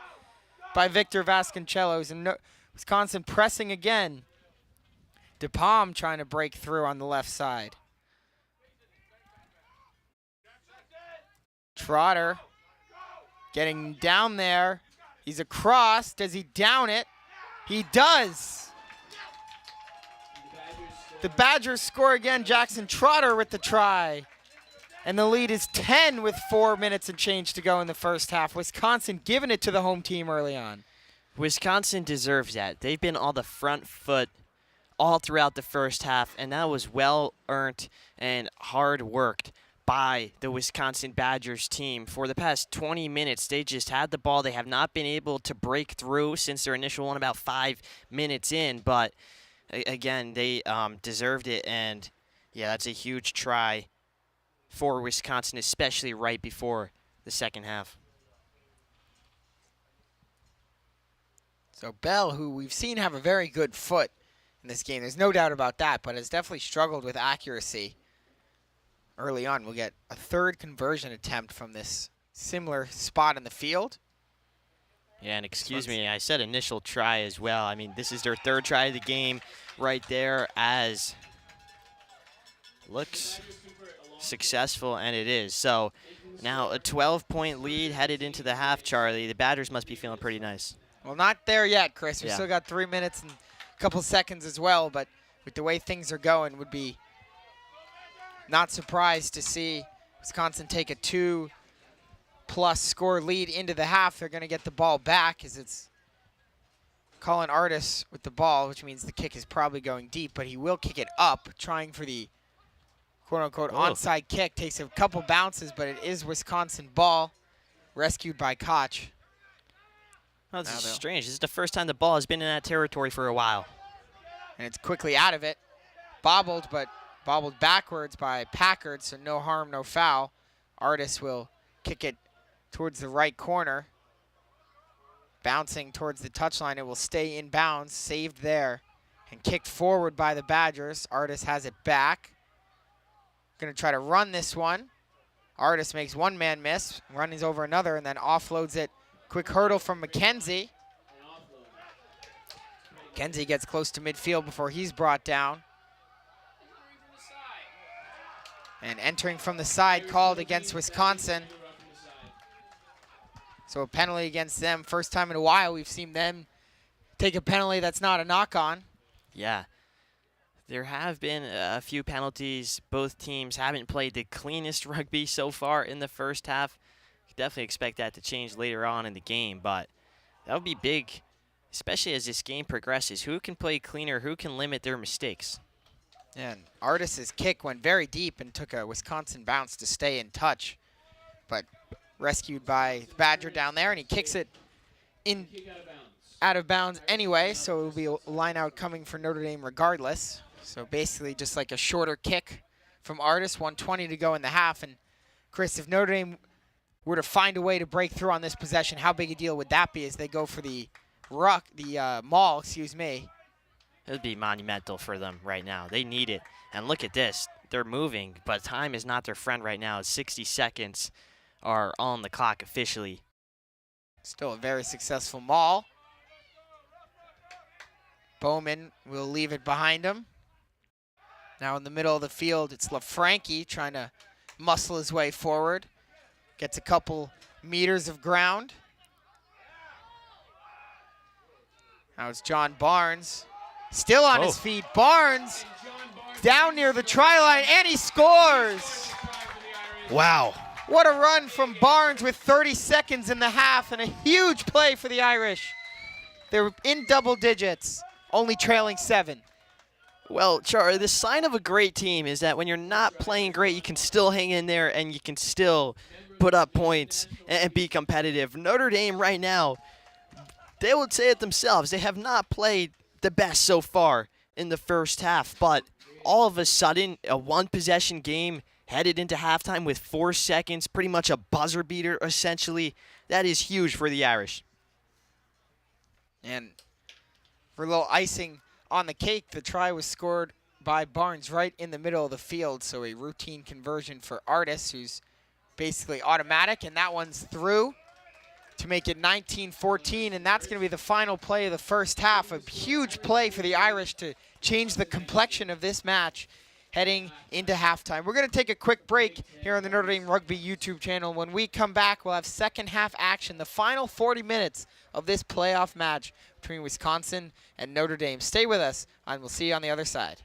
by Victor Vasconcelos, and Wisconsin pressing again. DePalm trying to break through on the left side. Trotter getting down there. He's across. Does he down it? He does. The Badgers score again. Jackson Trotter with the try. And the lead is 10 with 4 minutes and change to go in the first half. Wisconsin giving it to the home team early on. Wisconsin deserves that. They've been on the front foot all throughout the first half, and that was well-earned and hard-worked by the Wisconsin Badgers team. For the past 20 minutes, they just had the ball. They have not been able to break through since their initial one about 5 minutes in, but again, they deserved it, and yeah, that's a huge try for Wisconsin, especially right before the second half. So Bell, who we've seen have a very good foot in this game, there's no doubt about that, but has definitely struggled with accuracy early on. We'll get a third conversion attempt from this similar spot in the field. Yeah, and excuse me, I said initial try as well. I mean, this is their third try of the game right there, as looks successful, and it is. So now a 12-point lead headed into the half, Charlie. The Badgers must be feeling pretty nice. Well, not there yet, Chris. We Yeah. still got 3 minutes and a couple seconds as well, but with the way things are going, would be not surprised to see Wisconsin take a 2+ score lead into the half. They're going to get the ball back, as it's Colin Artis with the ball, which means the kick is probably going deep, but he will kick it up, trying for the quote-unquote onside kick. Takes a couple bounces, but it is Wisconsin ball, rescued by Koch. Oh, this is strange. This is the first time the ball has been in that territory for a while. And it's quickly out of it. Bobbled, but bobbled backwards by Packard, so no harm, no foul. Artis will kick it towards the right corner. Bouncing towards the touchline, it will stay in bounds, saved there, and kicked forward by the Badgers. Artis has it back. Gonna try to run this one. Artis makes one man miss, running over another, and then offloads it. Quick hurdle from McKenzie. McKenzie gets close to midfield before he's brought down. And entering from the side, called against Wisconsin. So a penalty against them. First time in a while we've seen them take a penalty that's not a knock-on. Yeah. There have been a few penalties. Both teams haven't played the cleanest rugby so far in the first half. Definitely expect that to change later on in the game, but that would be big, especially as this game progresses. Who can play cleaner? Who can limit their mistakes? And Artis's kick went very deep and took a Wisconsin bounce to stay in touch, but rescued by Badger down there, and he kicks it in out of bounds anyway, so it'll be a line out coming for Notre Dame regardless. So basically just like a shorter kick from Artis, 1:20 to go in the half. And Chris, if Notre Dame were to find a way to break through on this possession, how big a deal would that be as they go for the maul, excuse me. It would be monumental for them right now. They need it. And look at this. They're moving, but time is not their friend right now. 60 seconds are on the clock officially. Still a very successful maul. Bowman will leave it behind him. Now in the middle of the field, it's LaFranchi trying to muscle his way forward. Gets a couple meters of ground. Now it's John Barnes. Still on his feet. Barnes down near the try line, and he scores. Wow. What a run from Barnes with 30 seconds in the half, and a huge play for the Irish. They're in double digits, only trailing 7. Well, Char, the sign of a great team is that when you're not playing great, you can still hang in there and you can still put up points and be competitive. Notre Dame right now, they would say it themselves. They have not played the best so far in the first half, but all of a sudden, a one-possession game headed into halftime with 4 seconds, pretty much a buzzer beater, essentially. That is huge for the Irish. And for a little icing on the cake, the try was scored by Barnes right in the middle of the field, so a routine conversion for Artis, who's basically automatic, and that one's through to make it 19-14, and that's going to be the final play of the first half. A huge play for the Irish to change the complexion of this match heading into halftime. We're going to take a quick break here on the Notre Dame Rugby YouTube channel. When we come back, we'll have second half action, the final 40 minutes of this playoff match between Wisconsin and Notre Dame. Stay with us, and we'll see you on the other side.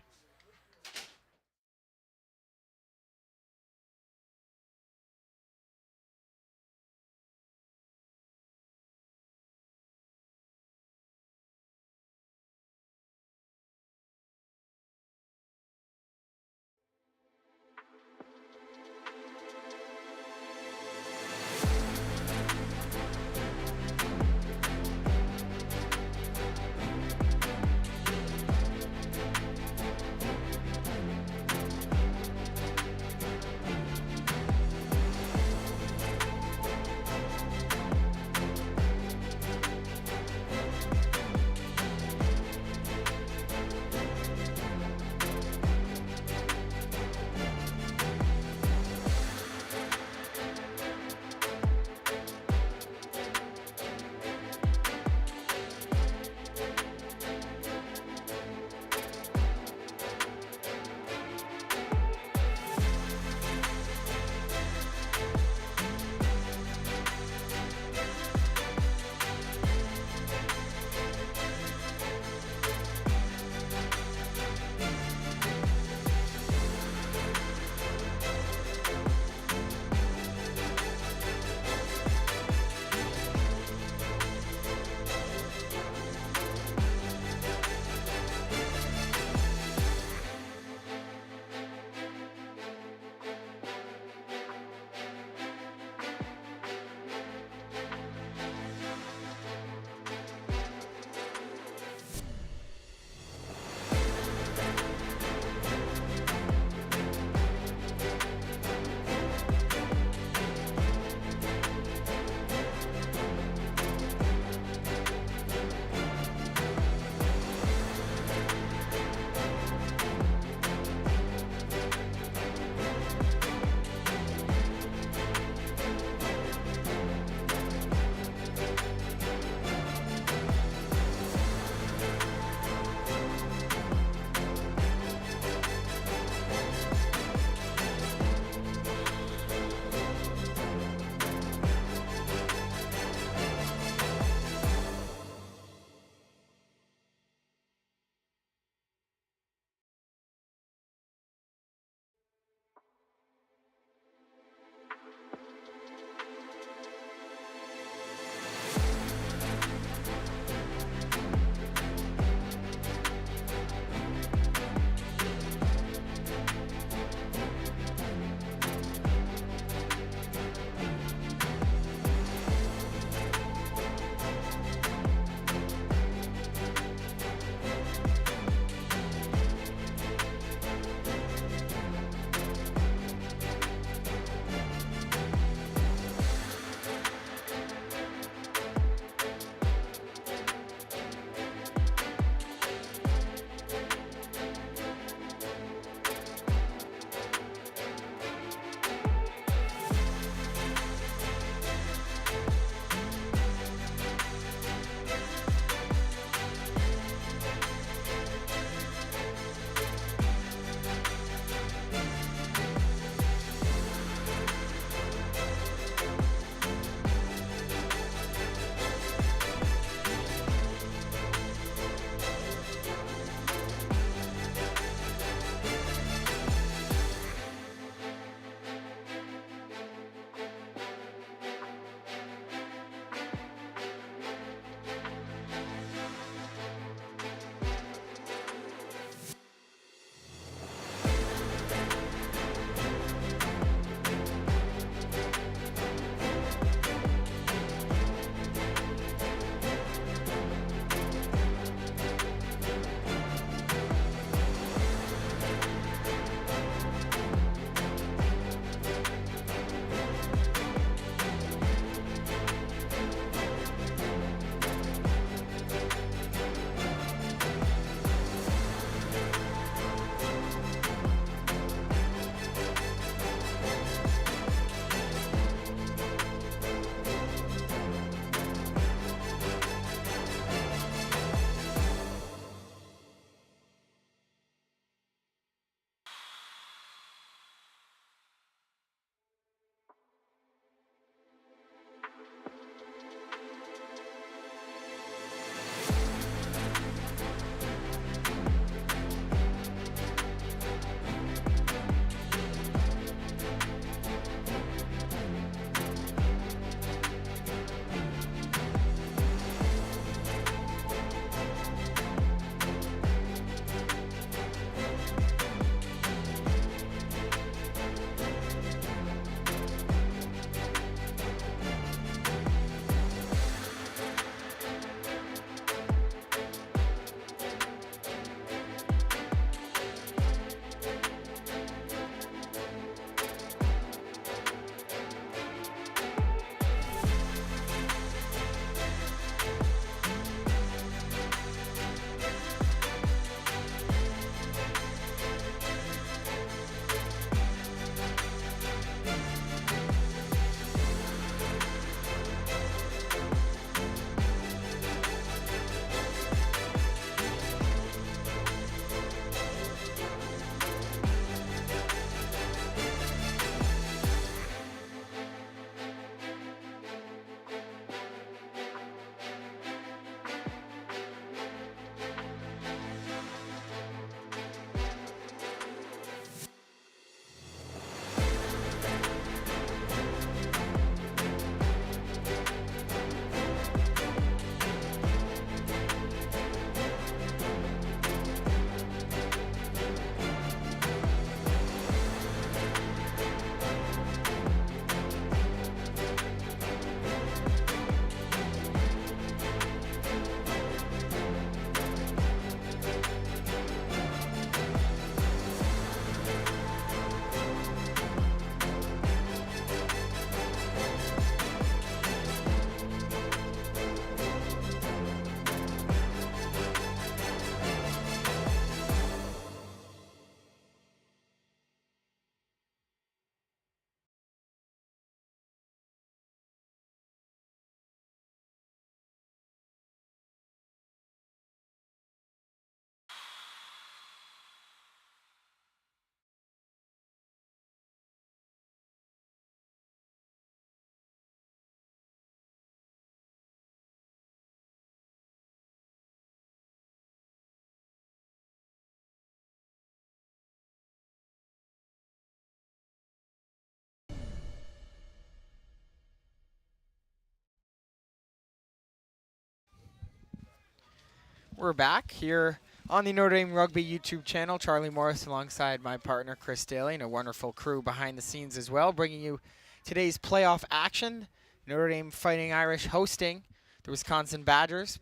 We're back here on the Notre Dame Rugby YouTube channel. Charlie Morris alongside my partner Chris Daly and a wonderful crew behind the scenes as well, bringing you today's playoff action. Notre Dame Fighting Irish hosting the Wisconsin Badgers,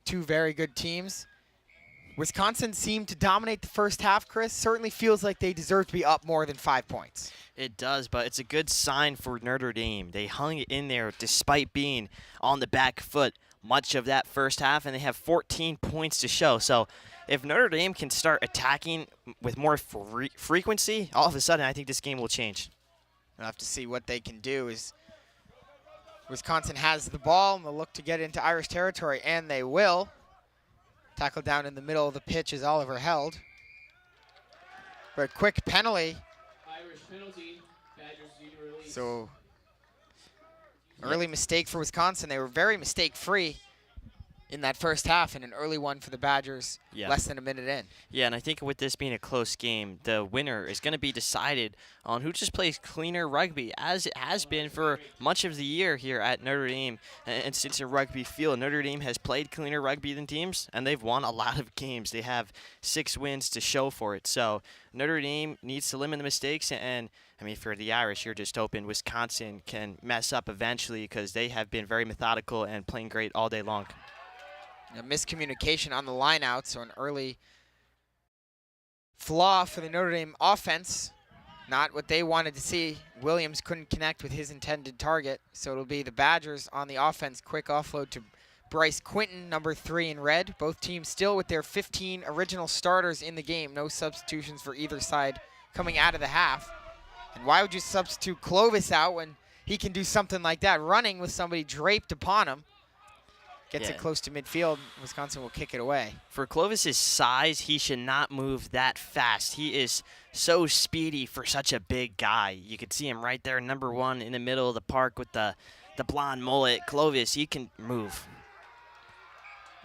two very good teams. Wisconsin seemed to dominate the first half, Chris. Certainly feels like they deserve to be up more than 5 points. It does, but it's a good sign for Notre Dame. They hung it in there despite being on the back foot much of that first half, and they have 14 points to show. So if Notre Dame can start attacking with more frequency, all of a sudden I think this game will change. We'll have to see what they can do. As Wisconsin has the ball and they'll look to get into Irish territory, and they will. Tackle down in the middle of the pitch is Oliver Held. But quick penalty. Irish penalty. Badgers need to release. So early mistake for Wisconsin. They were very mistake-free in that first half, and an early one for the Badgers less than a minute in. Yeah, and I think with this being a close game, the winner is going to be decided on who just plays cleaner rugby, as it has been for much of the year here at Notre Dame. And since a rugby field, Notre Dame has played cleaner rugby than teams, and they've won a lot of games. They have 6 wins to show for it. So Notre Dame needs to limit the mistakes, and I mean, for the Irish, you're just hoping Wisconsin can mess up eventually, because they have been very methodical and playing great all day long. A miscommunication on the line out, so an early flaw for the Notre Dame offense. Not what they wanted to see. Williams couldn't connect with his intended target, so it'll be the Badgers on the offense. Quick offload to Bryce Quinton, number 3 in red. Both teams still with their 15 original starters in the game. No substitutions for either side coming out of the half. And why would you substitute Clovis out when he can do something like that, running with somebody draped upon him? Gets it close to midfield. Wisconsin will kick it away. For Clovis's size, he should not move that fast. He is so speedy for such a big guy. You could see him right there, number 1 in the middle of the park with the blonde mullet. Clovis, he can move.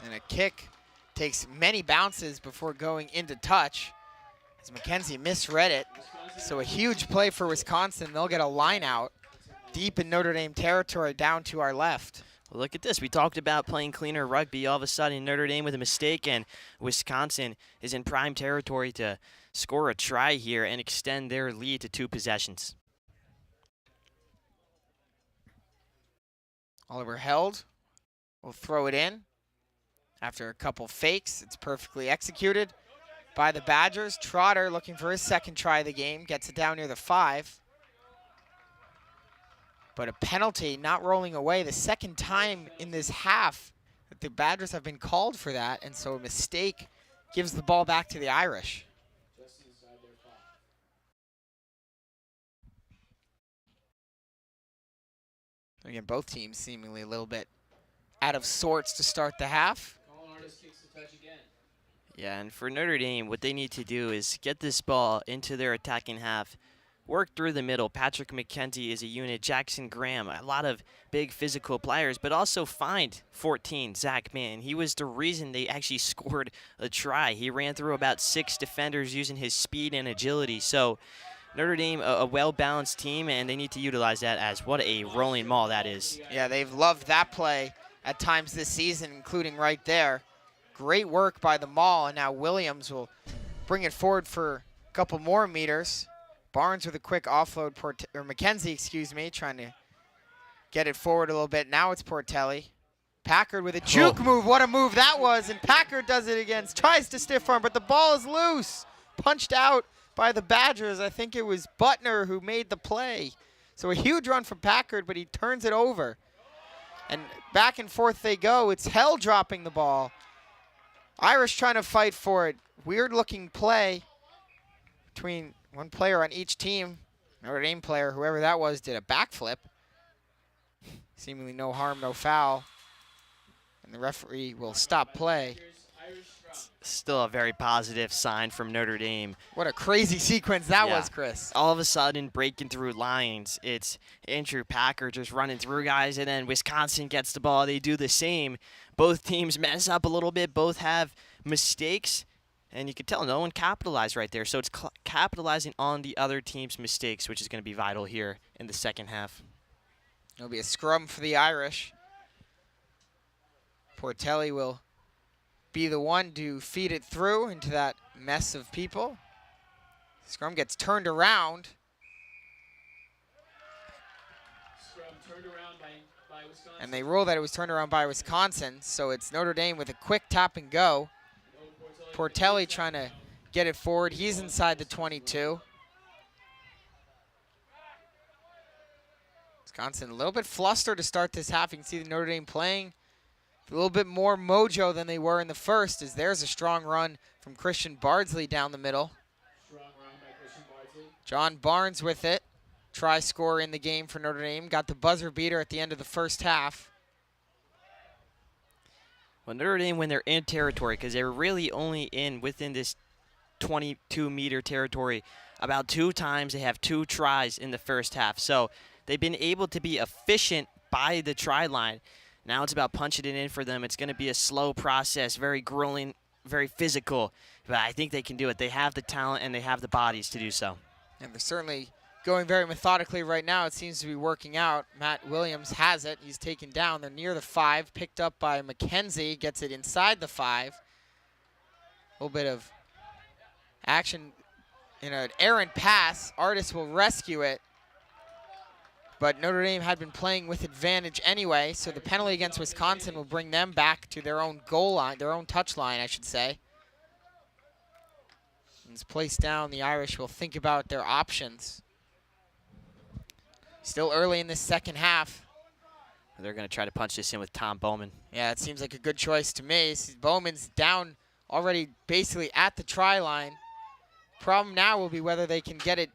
And a kick takes many bounces before going into touch, as McKenzie misread it. So a huge play for Wisconsin. They'll get a line out deep in Notre Dame territory down to our left. Well, look at this. We talked about playing cleaner rugby. All of a sudden, Notre Dame with a mistake, and Wisconsin is in prime territory to score a try here and extend their lead to 2 possessions. Oliver Held will throw it in. After a couple fakes, it's perfectly executed by the Badgers. Trotter, looking for his second try of the game, gets it down near the 5. But a penalty not rolling away, the second time in this half that the Badgers have been called for that, and so a mistake gives the ball back to the Irish. Just inside their 5. Again, both teams seemingly a little bit out of sorts to start the half. Colin Artis kicks the touch again. Yeah, and for Notre Dame, what they need to do is get this ball into their attacking half, work through the middle. Patrick McKenzie is a unit. Jackson Graham, a lot of big physical players, but also find 14, Zach Mann. He was the reason they actually scored a try. He ran through about 6 defenders using his speed and agility. So Notre Dame, a well-balanced team, and they need to utilize that, as what a rolling maul that is. Yeah, they've loved that play at times this season, including right there. Great work by the maul, and now Williams will bring it forward for a couple more meters. Barnes with a quick offload, or McKenzie, excuse me, trying to get it forward a little bit. Now it's Portelli. Packard with a juke move. What a move that was. And Packard does it again. Tries to stiff arm, but the ball is loose. Punched out by the Badgers. I think it was Butner who made the play. So a huge run from Packard, but he turns it over. And back and forth they go. It's Held dropping the ball. Irish trying to fight for it. Weird looking play between one player on each team. Notre Dame player, whoever that was, did a backflip. Seemingly no harm, no foul. And the referee will stop play. Still a very positive sign from Notre Dame. What a crazy sequence that was, Chris. All of a sudden, breaking through lines, it's Andrew Packard just running through guys, and then Wisconsin gets the ball. They do the same. Both teams mess up a little bit. Both have mistakes. And you can tell no one capitalized right there. So it's capitalizing on the other team's mistakes, which is going to be vital here in the second half. It'll be a scrum for the Irish. Portelli will be the one to feed it through into that mess of people. Scrum gets turned around. Scrum turned around by Wisconsin. And they rule that it was turned around by Wisconsin, so it's Notre Dame with a quick tap and go. Portelli trying to get it forward. He's inside the 22. Wisconsin a little bit flustered to start this half. You can see the Notre Dame playing a little bit more mojo than they were in the first, as there's a strong run from Christian Bardsley down the middle. Strong run by Christian Bardsley. John Barnes with it. Try score in the game for Notre Dame. Got the buzzer beater at the end of the first half. Well, Notre Dame, when they're in territory, because they're really only within this 22-meter territory, about 2 times they have 2 tries in the first half. So they've been able to be efficient by the try line. Now it's about punching it in for them. It's going to be a slow process, very grueling, very physical. But I think they can do it. They have the talent and they have the bodies to do so. And they're certainly going very methodically right now. It seems to be working out. Matt Williams has it. He's taken down. They're near the 5. Picked up by McKenzie. Gets it inside the 5. A little bit of action in an errant pass. Artis will rescue it. But Notre Dame had been playing with advantage anyway, so the penalty against Wisconsin will bring them back to their own goal line, their own touch line, I should say. And it's placed down. The Irish will think about their options. Still early in this second half. They're going to try to punch this in with Tom Bowman. Yeah, it seems like a good choice to me. Bowman's down already basically at the try line. Problem now will be whether they can get it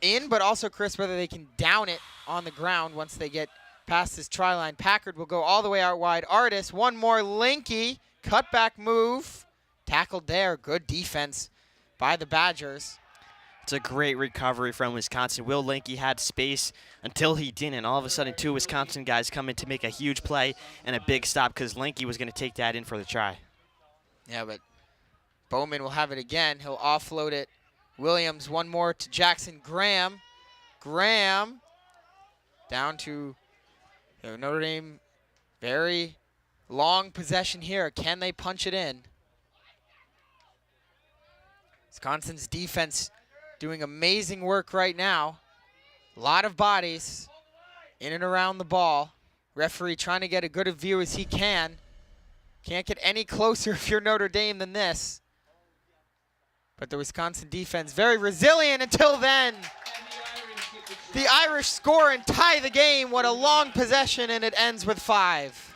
in, but also, Chris, whether they can down it on the ground once they get past this try line. Packard will go all the way out wide. Artis, one more Linky. Cutback move. Tackled there. Good defense by the Badgers. It's a great recovery from Wisconsin. Will Linky had space until he didn't. All of a sudden, 2 Wisconsin guys come in to make a huge play and a big stop because Linky was going to take that in for the try. Yeah, but Bowman will have it again. He'll offload it. Williams, one more to Jackson Graham. Graham down to Notre Dame. Very long possession here. Can they punch it in? Wisconsin's defense doing amazing work right now. A lot of bodies in and around the ball. Referee trying to get a good a view as he can. Can't get any closer if you're Notre Dame than this. But the Wisconsin defense very resilient until then. The Irish score and tie the game. What a long possession, and it ends with 5.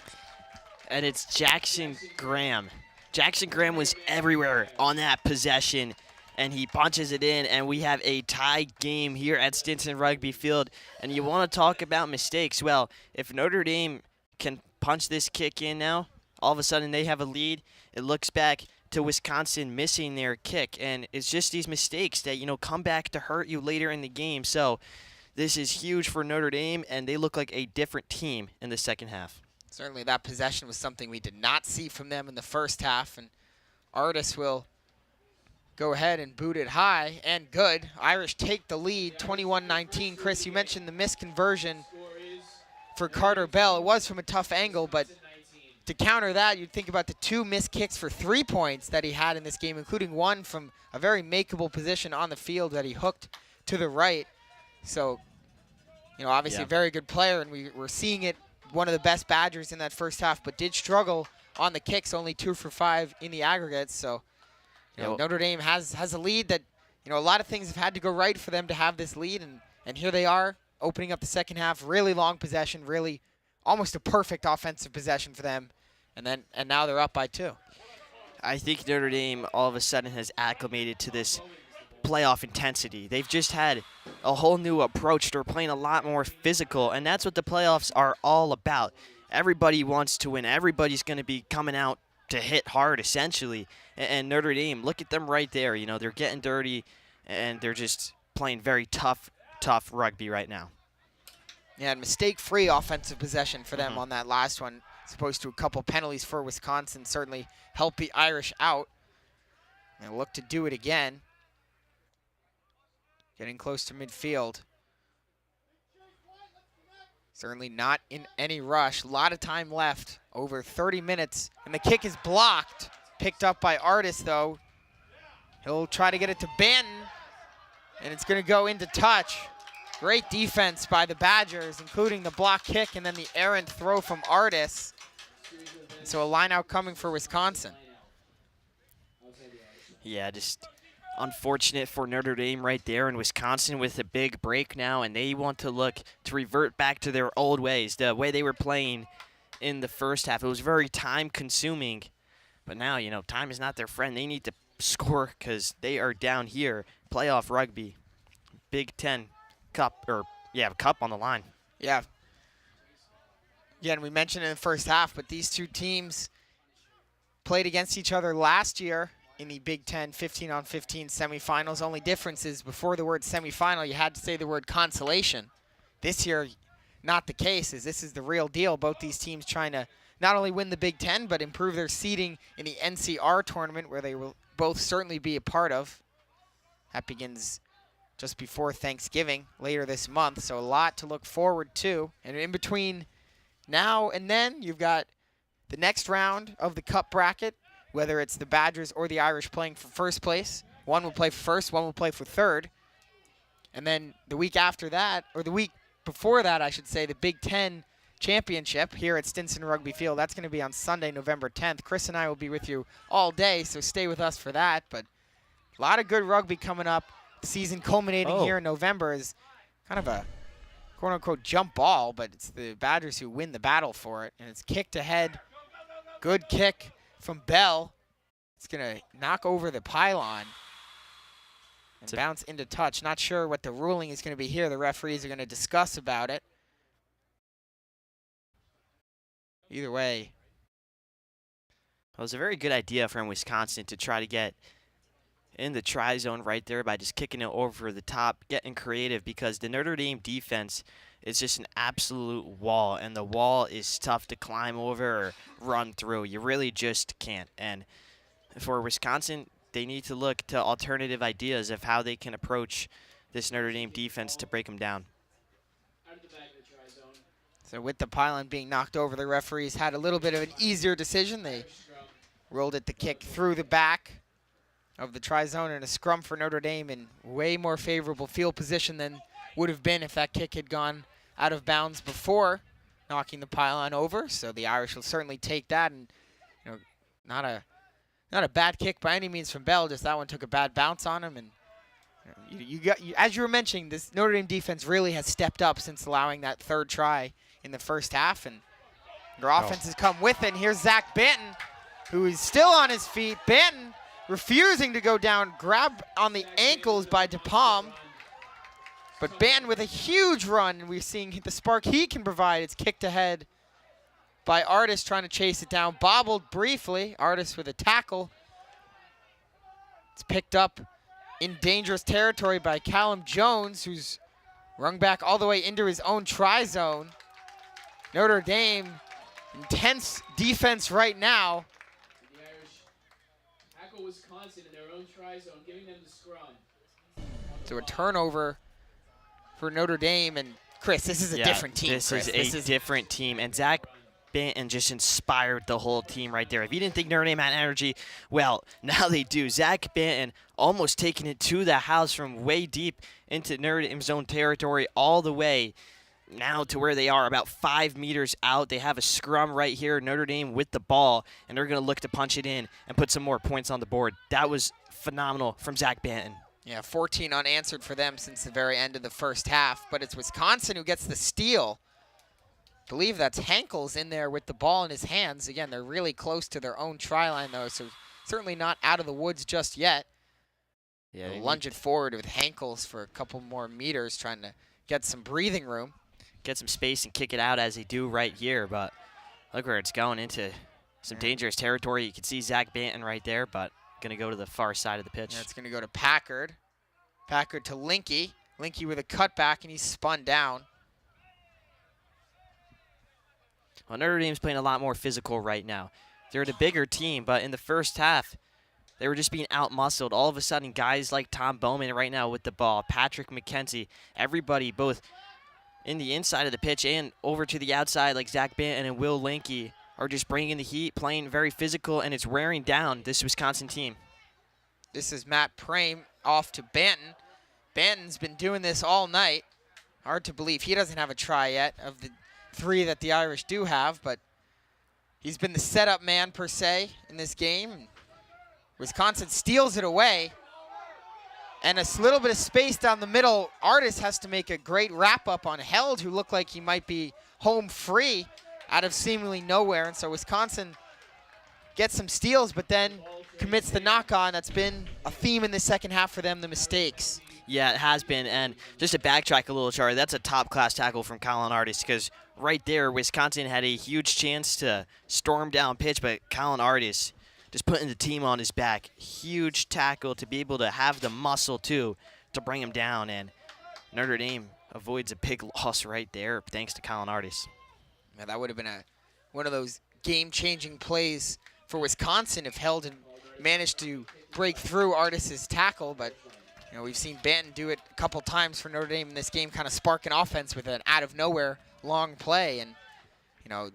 And it's Jackson Graham. Jackson Graham was everywhere on that possession, and he punches it in, and we have a tie game here at Stinson Rugby Field. And you want to talk about mistakes. Well, if Notre Dame can punch this kick in now, all of a sudden they have a lead. It looks back to Wisconsin missing their kick, and it's just these mistakes that, come back to hurt you later in the game. So this is huge for Notre Dame, and they look like a different team in the second half. Certainly that possession was something we did not see from them in the first half, and Artis will go ahead and boot it high, and good. Irish take the lead, 21-19. Chris, you mentioned the misconversion for Carter Bell. It was from a tough angle, but to counter that, you'd think about the 2 missed kicks for 3 points that he had in this game, including one from a very makeable position on the field that he hooked to the right. So, obviously a very good player, and we're seeing it, one of the best Badgers in that first half, but did struggle on the kicks, only 2 for 5 in the aggregates. So, Notre Dame has a lead that, a lot of things have had to go right for them to have this lead, and here they are opening up the second half. Really long possession, really almost a perfect offensive possession for them. And now they're up by 2. I think Notre Dame all of a sudden has acclimated to this playoff intensity. They've just had a whole new approach. They're playing a lot more physical, and that's what the playoffs are all about. Everybody wants to win. Everybody's going to be coming out to hit hard, essentially. And Notre Dame, look at them right there. They're getting dirty, and they're just playing very tough rugby right now. Yeah, mistake-free offensive possession for them on that last one. As opposed to a couple penalties for Wisconsin, certainly helped the Irish out. And look to do it again. Getting close to midfield. Certainly not in any rush. A lot of time left. Over 30 minutes. And the kick is blocked. picked up by Artis, though. He'll try to get it to Banton, and it's going to go into touch. Great defense by the Badgers, including the block kick and then the errant throw from Artis. So a line out coming for Wisconsin. Yeah, just unfortunate for Notre Dame right there, and Wisconsin with a big break now, and they want to look to revert back to their old ways, the way they were playing in the first half. It was very time-consuming, but now, you know, time is not their friend. They need to score because they are down here. Playoff rugby, Big Ten Cup, Cup on the line. Yeah. Again, we mentioned in the first half, but these two teams played against each other last year in the Big Ten 15-on-15 semifinals. Only difference is before the word semifinal, you had to say the word consolation. This year, not the case, as this is the real deal. Both these teams trying to not only win the Big Ten, but improve their seeding in the NCR tournament, where they will both certainly be a part of. That begins just before Thanksgiving, later this month, so a lot to look forward to. And in between now and then, you've got the next round of the Cup bracket, whether it's the Badgers or the Irish playing for first place. One will play for first, one will play for third. And then the week after that, or the week before that, I should say, the Big Ten Championship here at Stinson Rugby Field. That's going to be on Sunday, November 10th. Chris and I will be with you all day, so stay with us for that. But a lot of good rugby coming up. The season culminating here in November is kind of a quote-unquote jump ball, but it's the Badgers who win the battle for it. And it's kicked ahead. Good kick from Bell. It's going to knock over the pylon and bounce into touch. Not sure what the ruling is going to be here. The referees are going to discuss about it. Either way. It was a very good idea from Wisconsin to try to get in the try zone right there by just kicking it over the top, getting creative, because the Notre Dame defense is just an absolute wall, and the wall is tough to climb over or run through. You really just can't. And for Wisconsin, they need to look to alternative ideas of how they can approach this Notre Dame defense to break them down. So with the pylon being knocked over, the referees had a little bit of an easier decision. They rolled it the kick through the back of the try zone, and a scrum for Notre Dame in way more favorable field position than would have been if that kick had gone out of bounds before knocking the pylon over. So the Irish will certainly take that, and you know, not a bad kick by any means from Bell. Just that one took a bad bounce on him, and as you were mentioning, this Notre Dame defense really has stepped up since allowing that third try in the first half, and their offense has come with it. And here's Zach Banton, who is still on his feet. Banton refusing to go down, grabbed on the ankles by DePalm. But Banton with a huge run, and we're seeing the spark he can provide. It's kicked ahead by Artis, trying to chase it down. Bobbled briefly. Artis with a tackle. It's picked up in dangerous territory by Callum Jones, who's rung back all the way into his own try zone. Notre Dame, intense defense right now. The Irish tackle Wisconsin in their own try zone, giving them the scrum. So a turnover for Notre Dame, and Chris, this is a different team. This is a different team, and Zach Banton just inspired the whole team right there. If you didn't think Notre Dame had energy, well, now they do. Zach Banton almost taking it to the house from way deep into Notre Dame's own territory all the way now to where they are, about 5 meters out. They have a scrum right here, Notre Dame with the ball, and they're going to look to punch it in and put some more points on the board. That was phenomenal from Zach Banton. Yeah, 14 unanswered for them since the very end of the first half, but it's Wisconsin who gets the steal. I believe that's Hankel's in there with the ball in his hands. Again, they're really close to their own try line, though, so certainly not out of the woods just yet. Yeah, they'll lunge it forward with Hankel's for a couple more meters, trying to get some breathing room. Get some space and kick it out as they do right here, but look where it's going into some dangerous territory. You can see Zach Banton right there, but going to go to the far side of the pitch. Yeah, it's going to go to Packard. Packard to Linky. Linky with a cutback, and he's spun down. Well, Notre Dame's playing a lot more physical right now. They're the bigger team, but in the first half, they were just being out-muscled. All of a sudden, guys like Tom Bowman right now with the ball, Patrick McKenzie, everybody both in the inside of the pitch and over to the outside like Zach Banton and Will Linky are just bringing the heat, playing very physical, and it's wearing down this Wisconsin team. This is Matt Prame off to Banton. Banton's been doing this all night. Hard to believe he doesn't have a try yet of the 3 that the Irish do have, but he's been the setup man per se in this game. Wisconsin steals it away, and a little bit of space down the middle. Artis has to make a great wrap-up on Held, who looked like he might be home free out of seemingly nowhere, and so Wisconsin gets some steals, but then commits the knock-on. That's been a theme in the second half for them, the mistakes. Yeah, it has been, and just to backtrack a little, Charlie, that's a top-class tackle from Colin Artis, because right there, Wisconsin had a huge chance to storm down pitch, but Colin Artis just putting the team on his back. Huge tackle to be able to have the muscle, too, to bring him down, and Notre Dame avoids a big loss right there thanks to Colin Artis. Yeah, that would have been one of those game-changing plays for Wisconsin if Held had managed to break through Artis' tackle, but we've seen Banton do it a couple times for Notre Dame in this game, kind of sparking offense with an out-of-nowhere long play. And,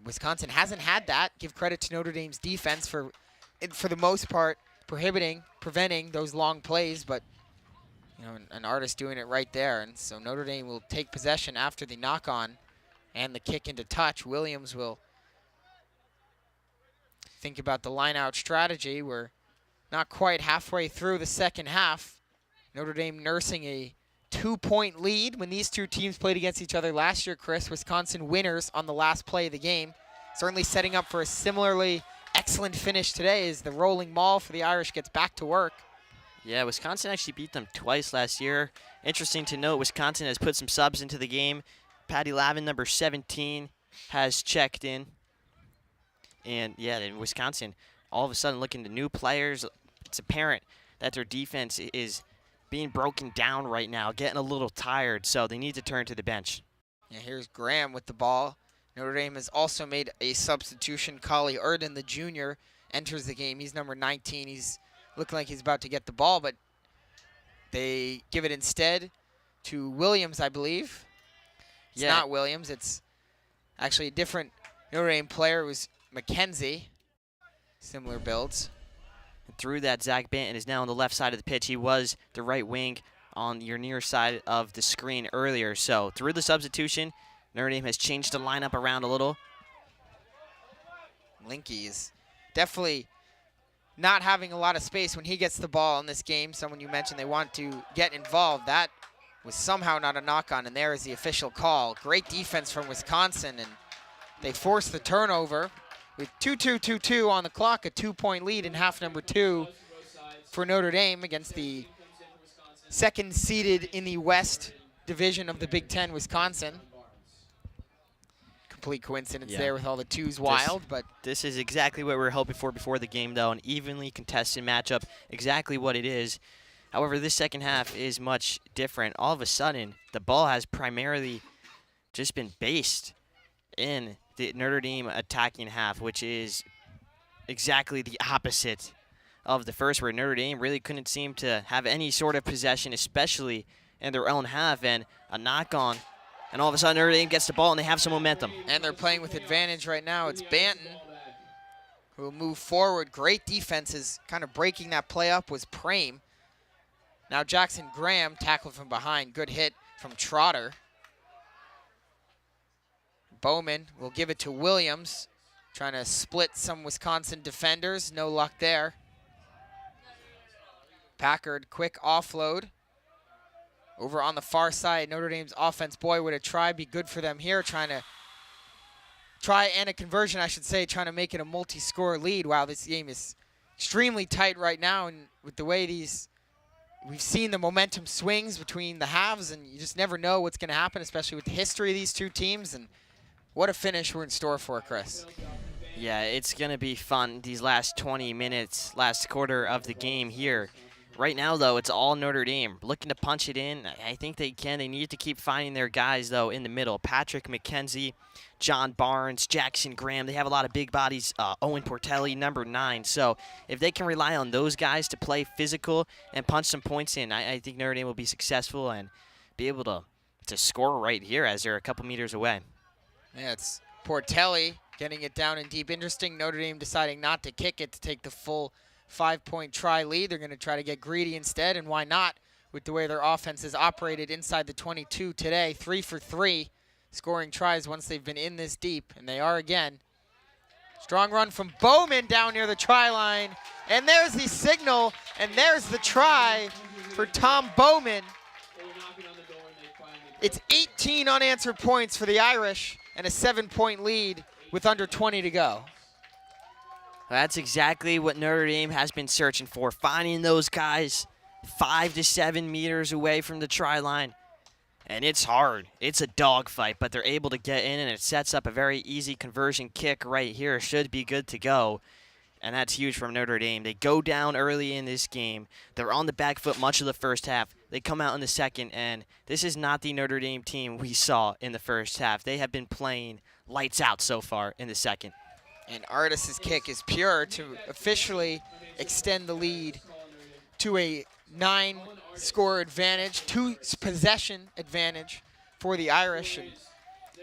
Wisconsin hasn't had that. Give credit to Notre Dame's defense for the most part, preventing those long plays. But, an Artis doing it right there. And so Notre Dame will take possession after the knock-on and the kick into touch. Williams will think about the line-out strategy. We're not quite halfway through the second half. Notre Dame nursing a 2-point lead when these two teams played against each other last year, Chris. Wisconsin winners on the last play of the game. Certainly setting up for a similarly excellent finish today as the rolling maul for the Irish gets back to work. Yeah, Wisconsin actually beat them twice last year. Interesting to note, Wisconsin has put some subs into the game. Patty Lavin, number 17, has checked in. And, yeah, in Wisconsin, all of a sudden looking to new players. It's apparent that their defense is being broken down right now, getting a little tired, so they need to turn to the bench. Yeah, here's Graham with the ball. Notre Dame has also made a substitution. Collie Erden, the junior, enters the game. He's number 19. He's looking like he's about to get the ball, but they give it instead to Williams, I believe. It's not Williams. It's actually a different Notre Dame player. It was McKenzie. Similar builds. Through that, Zach Banton is now on the left side of the pitch. He was the right wing on your near side of the screen earlier. So through the substitution, Notre Dame has changed the lineup around a little. Linky is definitely not having a lot of space when he gets the ball in this game. Someone you mentioned they want to get involved. That was somehow not a knock-on, and there is the official call. Great defense from Wisconsin, and they force the turnover. With 2-2-2-2 on the clock, a 2-point lead in half number 2 for Notre Dame against the second seeded in the West division of the Big Ten, Wisconsin. Complete coincidence there with all the twos wild, but this is exactly what we were hoping for before the game, though, an evenly contested matchup, exactly what it is. However, this second half is much different. All of a sudden, the ball has primarily just been based in the Notre Dame attacking half, which is exactly the opposite of the first, where Notre Dame really couldn't seem to have any sort of possession, especially in their own half, and a knock-on, and all of a sudden Notre Dame gets the ball and they have some momentum. And they're playing with advantage right now. It's Banton who will move forward. Great defenses, kind of breaking that play up was Prame. Now Jackson Graham tackled from behind. Good hit from Trotter. Bowman will give it to Williams, trying to split some Wisconsin defenders. No luck there. Packard, quick offload. Over on the far side, Notre Dame's offense, boy, would a try be good for them here. Trying to and a conversion, I should say, trying to make it a multi-score lead. Wow, this game is extremely tight right now, and with the way we've seen the momentum swings between the halves, and you just never know what's going to happen, especially with the history of these two teams. And what a finish we're in store for, Chris. Yeah, it's going to be fun these last 20 minutes, last quarter of the game here. Right now, though, it's all Notre Dame looking to punch it in. I think they can. They need to keep finding their guys, though, in the middle. Patrick McKenzie, John Barnes, Jackson Graham. They have a lot of big bodies. Owen Portelli, number 9. So if they can rely on those guys to play physical and punch some points in, I think Notre Dame will be successful and be able to score right here as they're a couple meters away. Yeah, it's Portelli getting it down and deep. Interesting, Notre Dame deciding not to kick it to take the full 5-point try lead. They're going to try to get greedy instead, and why not with the way their offense has operated inside the 22 today. 3 for 3 scoring tries once they've been in this deep, and they are again. Strong run from Bowman down near the try line, and there's the signal, and there's the try for Tom Bowman. It's 18 unanswered points for the Irish and a 7-point lead with under 20 to go. That's exactly what Notre Dame has been searching for, finding those guys 5 to 7 meters away from the try line. And it's hard. It's a dogfight, but they're able to get in, and it sets up a very easy conversion kick right here. Should be good to go. And that's huge from Notre Dame. They go down early in this game. They're on the back foot much of the first half. They come out in the second, and this is not the Notre Dame team we saw in the first half. They have been playing lights out so far in the second. And Artis' kick is pure to officially extend the lead to a 9-score advantage, 2-possession advantage for the Irish. And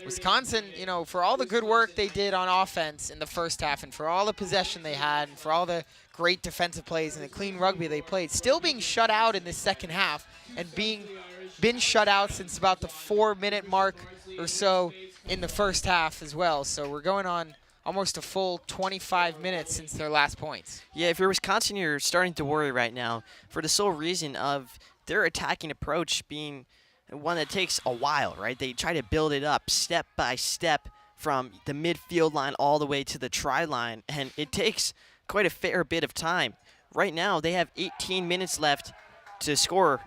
Wisconsin, you know, for all the good work they did on offense in the first half and for all the possession they had and for all the great defensive plays and the clean rugby they played, still being shut out in the second half and been shut out since about the 4-minute mark or so in the first half as well. So we're going on almost a full 25 minutes since their last points. Yeah, if you're Wisconsin, you're starting to worry right now for the sole reason of their attacking approach being one that takes a while, right? They try to build it up step by step from the midfield line all the way to the try line, and it takes quite a fair bit of time. Right now, they have 18 minutes left to score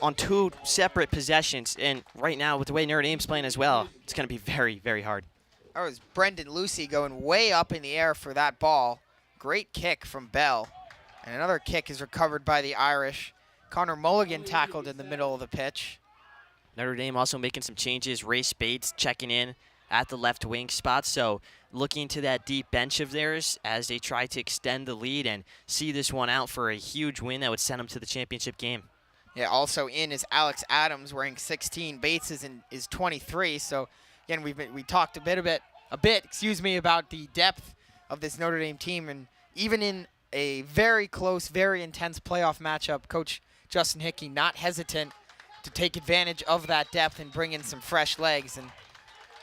on 2 separate possessions, and right now, with the way Notre Dame's playing as well, it's going to be very, very hard. That was Brendan Lucy going way up in the air for that ball. Great kick from Bell. And another kick is recovered by the Irish. Connor Mulligan tackled in the middle of the pitch. Notre Dame also making some changes. Ray Spates checking in at the left wing spot. So looking to that deep bench of theirs as they try to extend the lead and see this one out for a huge win that would send them to the championship game. Yeah, also in is Alex Adams wearing 16. Bates is 23. So again, we talked a bit about the depth of this Notre Dame team, and even in a very close, very intense playoff matchup, Coach Justin Hickey not hesitant to take advantage of that depth and bring in some fresh legs. And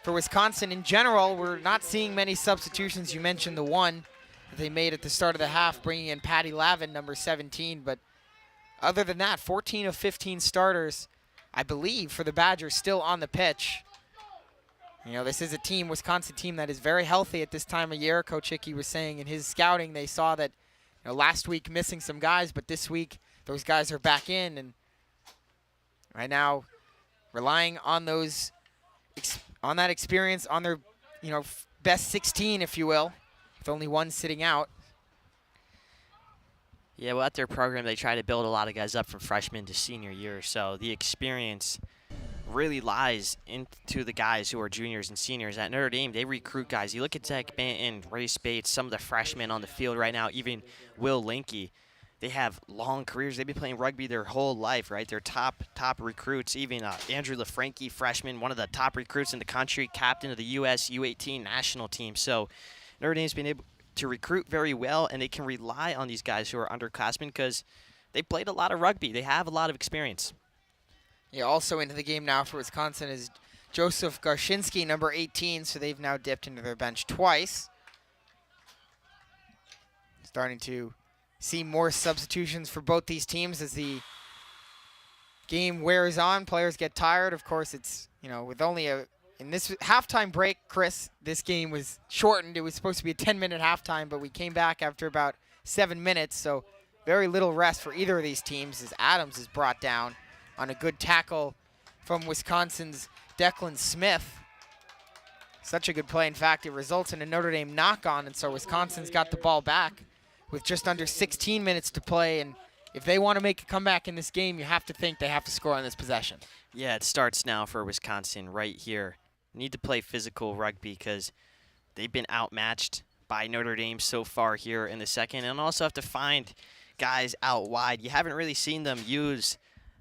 for Wisconsin in general, we're not seeing many substitutions. You mentioned the one that they made at the start of the half, bringing in Patty Lavin, number 17. But other than that, 14 of 15 starters, I believe, for the Badgers still on the pitch. You know, this is a team, Wisconsin team, that is very healthy at this time of year. Coach Hickey was saying in his scouting they saw that, you know, last week missing some guys, but this week those guys are back in, and right now relying on those on that experience, on their, you know, best 16, if you will, with only one sitting out. Yeah, well, at their program, they try to build a lot of guys up from freshman to senior year, so the experience really lies into the guys who are juniors and seniors. At Notre Dame, they recruit guys. You look at Zach Banton, Ray Spates, some of the freshmen on the field right now, even Will Linke. They have long careers. They've been playing rugby their whole life, right? They're top recruits. Even Andrew LaFranchi, freshman, one of the top recruits in the country, captain of the U.S. U18 national team. So Notre Dame's been able to recruit very well, and they can rely on these guys who are underclassmen because they played a lot of rugby. They have a lot of experience. Yeah, also into the game now for Wisconsin is Joseph Garshinsky, number 18, so they've now dipped into their bench twice. Starting to see more substitutions for both these teams as the game wears on. Players get tired. Of course, it's, you know, with only in this halftime break, Chris, this game was shortened. It was supposed to be a 10-minute halftime, but we came back after about 7 minutes, so very little rest for either of these teams as Adams is brought down on a good tackle from Wisconsin's Declan Smith. Such a good play. In fact, it results in a Notre Dame knock-on, and so Wisconsin's got the ball back with just under 16 minutes to play. And if they want to make a comeback in this game, you have to think they have to score on this possession. Yeah, it starts now for Wisconsin right here. Need to play physical rugby because they've been outmatched by Notre Dame so far here in the second, and also have to find guys out wide. You haven't really seen them use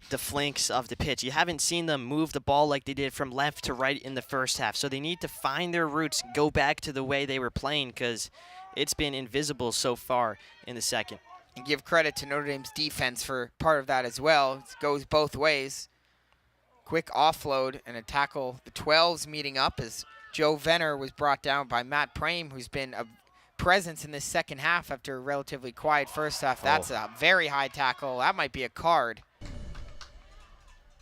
the flanks of the pitch. You haven't seen them move the ball like they did from left to right in the first half. So they need to find their roots, go back to the way they were playing, because it's been invisible so far in the second. And give credit to Notre Dame's defense for part of that as well. It goes both ways. Quick offload and a tackle. The 12s meeting up as Joe Venner was brought down by Matt Prame, who's been a presence in this second half after a relatively quiet first half. That's a very high tackle. That might be a card.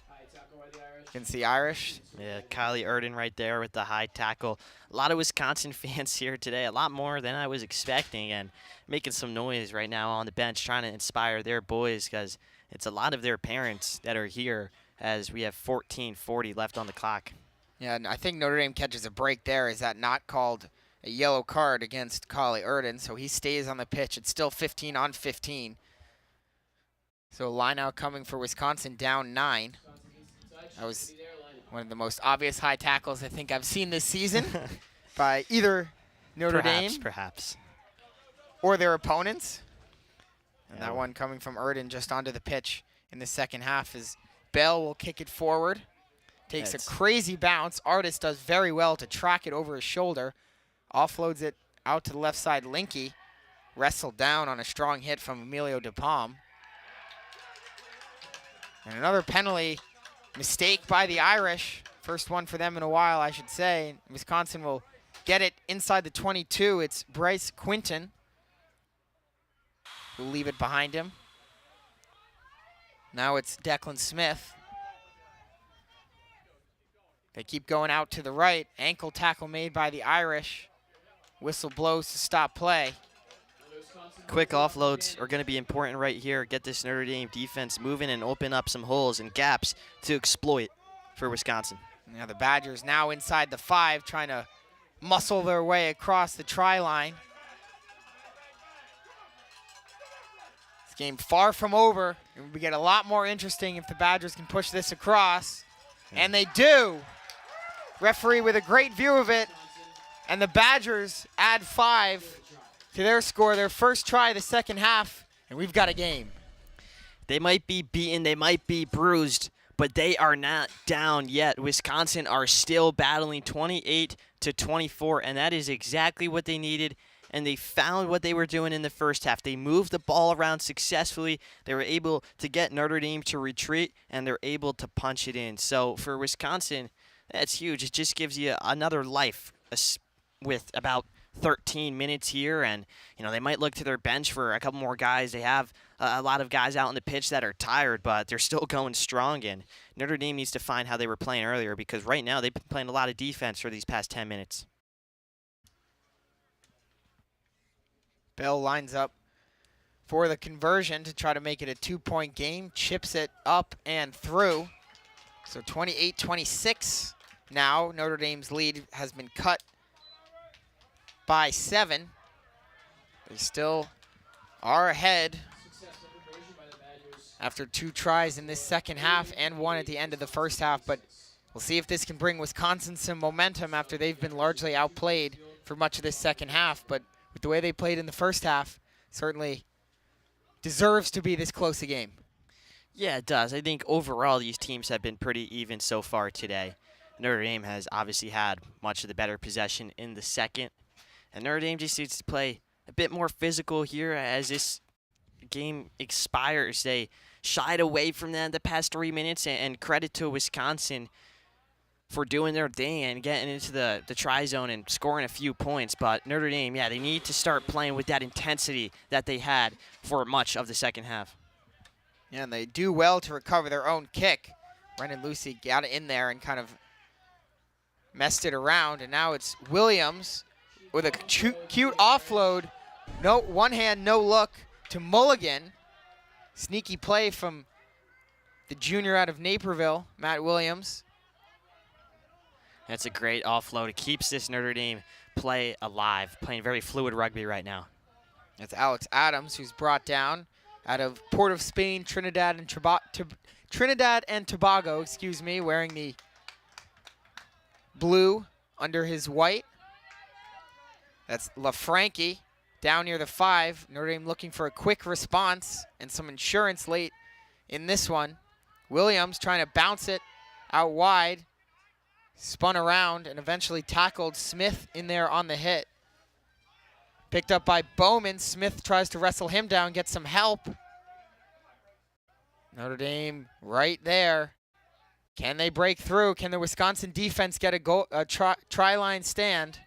High tackle by the Irish. Against the Irish. Yeah, Kylie Erden right there with the high tackle. A lot of Wisconsin fans here today, a lot more than I was expecting, and making some noise right now on the bench trying to inspire their boys, because it's a lot of their parents that are here as we have 14:40 left on the clock. Yeah, and I think Notre Dame catches a break there. Is that not called a yellow card against Kylie Erden? So he stays on the pitch. It's still 15-on-15. So line out coming for Wisconsin, down 9. That was one of the most obvious high tackles I think I've seen this season by either Notre Dame Perhaps. or their opponents. And Yeah. that one coming from Erden just onto the pitch in the second half as Bell will kick it forward. Takes a crazy bounce. Artis does very well to track it over his shoulder. Offloads it out to the left side. Linky wrestled down on a strong hit from Emilio DePalm. And another penalty mistake by the Irish. First one for them in a while, I should say. Wisconsin will get it inside the 22. It's Bryce Quinton who'll leave it behind him. Now it's Declan Smith. They keep going out to the right. Ankle tackle made by the Irish. Whistle blows to stop play. Quick offloads are going to be important right here. Get this Notre Dame defense moving and open up some holes and gaps to exploit for Wisconsin. Now the Badgers now inside the 5, trying to muscle their way across the try line. This game far from over. It will get a lot more interesting if the Badgers can push this across. And they do. Referee with a great view of it. And the Badgers add 5 to their score, their first try of the second half, and we've got a game. They might be beaten, they might be bruised, but they are not down yet. Wisconsin are still battling 28-24, and that is exactly what they needed, and they found what they were doing in the first half. They moved the ball around successfully. They were able to get Notre Dame to retreat, and they're able to punch it in. So for Wisconsin, that's huge. It just gives you another life with about 13 minutes here, and they might look to their bench for a couple more guys. They have a lot of guys out on the pitch that are tired, but they're still going strong, and Notre Dame needs to find how they were playing earlier, because right now they've been playing a lot of defense for these past 10 minutes. Bell lines up for the conversion to try to make it a 2-point game, chips it up and through. So 28-26 now. Notre Dame's lead has been cut by 7. They still are ahead after 2 tries in this second half and 1 at the end of the first half, but we'll see if this can bring Wisconsin some momentum after they've been largely outplayed for much of this second half. But with the way they played in the first half, certainly deserves to be this close a game. Yeah, it does. I think overall these teams have been pretty even so far today. Notre Dame has obviously had much of the better possession in the second, and Notre Dame just needs to play a bit more physical here as this game expires. They shied away from that the past 3 minutes, and credit to Wisconsin for doing their thing and getting into the try zone and scoring a few points. But Notre Dame, yeah, they need to start playing with that intensity that they had for much of the second half. Yeah, and they do well to recover their own kick. Brendan Lucy got it in there and kind of messed it around, and now it's Williams with a cute offload. No, one hand, no look to Mulligan. Sneaky play from the junior out of Naperville, Matt Williams. That's a great offload. It keeps this Notre Dame play alive, playing very fluid rugby right now. That's Alex Adams, who's brought down out of Port of Spain, Trinidad and Tobago, wearing the blue under his white. That's LaFranchi down near the 5. Notre Dame looking for a quick response and some insurance late in this one. Williams trying to bounce it out wide. Spun around and eventually tackled Smith in there on the hit. Picked up by Bowman. Smith tries to wrestle him down, get some help. Notre Dame right there. Can they break through? Can the Wisconsin defense get a try-line stand?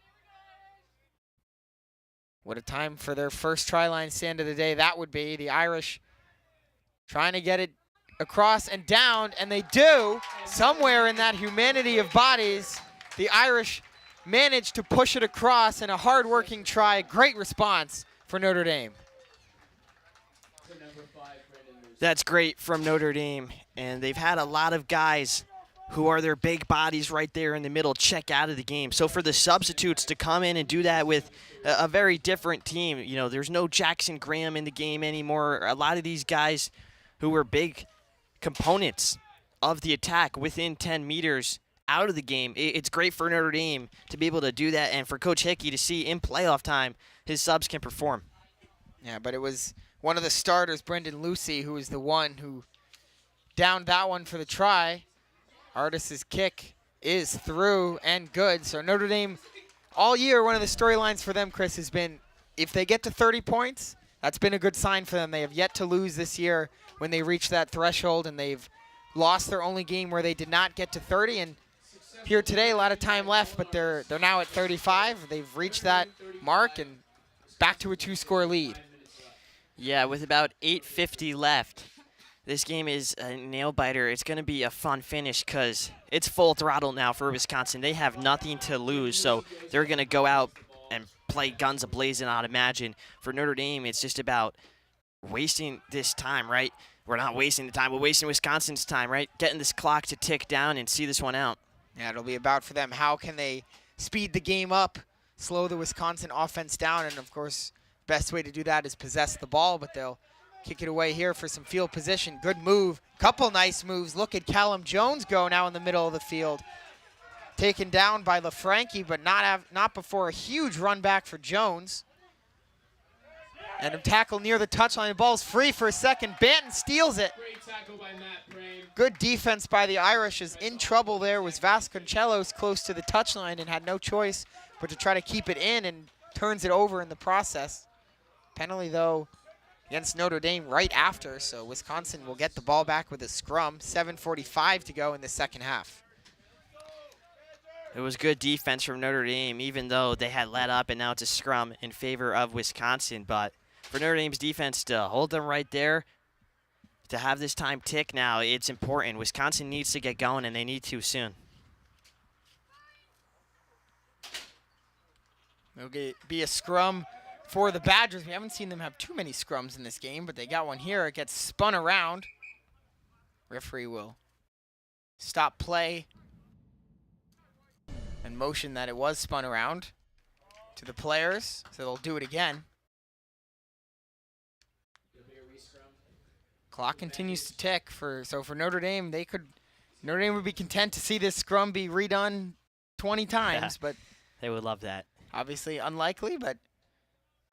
What a time for their first try-line stand of the day that would be. The Irish trying to get it across and down, and they do. Somewhere in that humanity of bodies, the Irish managed to push it across in a hard-working try. Great response for Notre Dame. That's great from Notre Dame, and they've had a lot of guys who are their big bodies right there in the middle check out of the game. So for the substitutes to come in and do that with a very different team, you know, there's no Jackson Graham in the game anymore. A lot of these guys who were big components of the attack within 10 meters out of the game. It's great for Notre Dame to be able to do that, and for Coach Hickey to see in playoff time his subs can perform. Yeah, but it was one of the starters, Brendan Lucy, who was the one who downed that one for the try. Artis' kick is through and good. So Notre Dame, all year, one of the storylines for them, Chris, has been if they get to 30 points, that's been a good sign for them. They have yet to lose this year when they reach that threshold, and they've lost their only game where they did not get to 30. And here today, a lot of time left, but they're now at 35. They've reached that mark and back to a 2-score lead. Yeah, with about 8:50 left. This game is a nail-biter. It's going to be a fun finish because it's full throttle now for Wisconsin. They have nothing to lose, so they're going to go out and play guns a-blazing, I'd imagine. For Notre Dame, it's just about wasting this time, right? We're not wasting the time. We're wasting Wisconsin's time, right? Getting this clock to tick down and see this one out. Yeah, it'll be about for them. How can they speed the game up, slow the Wisconsin offense down? And, of course, best way to do that is possess the ball, but they'll kick it away here for some field position. Good move. Couple nice moves. Look at Callum Jones go now in the middle of the field. Taken down by LaFranchi, but not before a huge run back for Jones. And a tackle near the touchline. The ball's free for a second. Banton steals it. Great tackle by Matt Brame. Good defense by the Irish. Is in trouble there was Vasconcelos close to the touchline and had no choice but to try to keep it in, and turns it over in the process. Penalty, though, against Notre Dame right after, so Wisconsin will get the ball back with a scrum. 7:45 to go in the second half. It was good defense from Notre Dame, even though they had let up, and now it's a scrum in favor of Wisconsin. But for Notre Dame's defense to hold them right there, to have this time tick now, it's important. Wisconsin needs to get going, and they need to soon. It'll be a scrum for the Badgers. We haven't seen them have too many scrums in this game, but they got one here. It gets spun around. Referee will stop play and motion that it was spun around to the players, so they'll do it again. Clock continues to tick for Notre Dame. Notre Dame would be content to see this scrum be redone 20 times, but they would love that. Obviously unlikely, but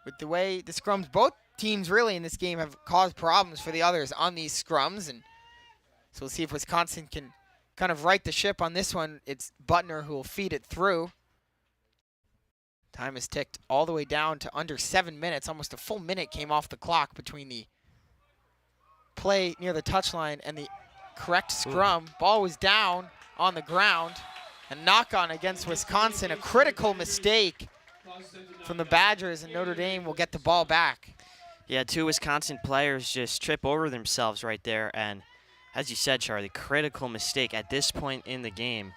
with the way the scrums, both teams really in this game have caused problems for the others on these scrums, and so we'll see if Wisconsin can kind of right the ship on this one. It's Butner who will feed it through. Time is ticked all the way down to under 7 minutes. Almost a full minute came off the clock between the play near the touchline and the correct scrum. Ooh. Ball was down on the ground. A knock-on against Wisconsin, a critical mistake from the Badgers, and Notre Dame will get the ball back. Yeah, two Wisconsin players just trip over themselves right there, and as you said, Charlie, critical mistake at this point in the game.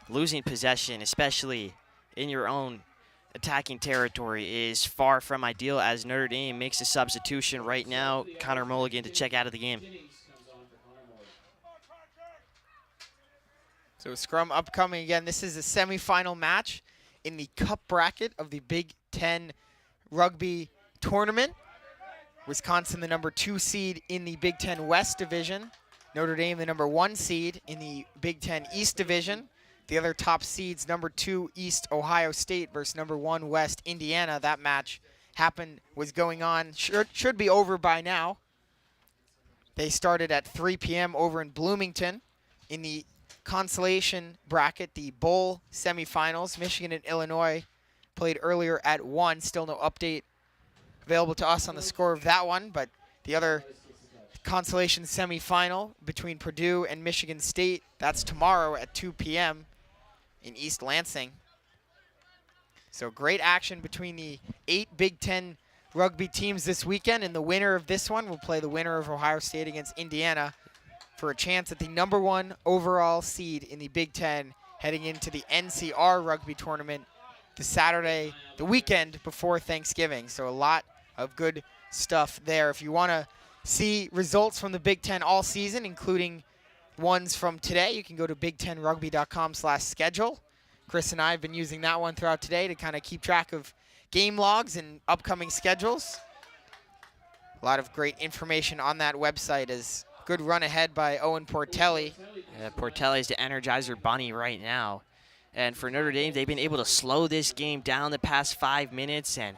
Losing possession, especially in your own attacking territory, is far from ideal as Notre Dame makes a substitution right now. Connor Mulligan to check out of the game. So scrum upcoming again. This is a semifinal match in the cup bracket of the Big Ten Rugby tournament. Wisconsin, the number 2 seed in the Big Ten West division. Notre Dame, the number 1 seed in the Big Ten East division. The other top seeds, number 2 East Ohio State versus number 1 West Indiana. That match was going on, should be over by now. They started at 3 p.m. over in Bloomington. In the consolation bracket, the bowl semifinals, Michigan and Illinois played earlier at 1. Still no update available to us on the score of that one, but the other consolation semifinal between Purdue and Michigan State, that's tomorrow at 2 p.m. in East Lansing. So great action between the 8 Big Ten rugby teams this weekend, and the winner of this one will play the winner of Ohio State against Indiana for a chance at the #1 overall seed in the Big Ten heading into the NCR rugby tournament the weekend before Thanksgiving. So a lot of good stuff there. If you want to see results from the Big Ten all season, including ones from today, you can go to big10rugby.com/schedule. Chris and I have been using that one throughout today to kind of keep track of game logs and upcoming schedules. A lot of great information on that website. As good run ahead by Owen Portelli. Yeah, Portelli's the Energizer Bunny right now. And for Notre Dame, they've been able to slow this game down the past 5 minutes, and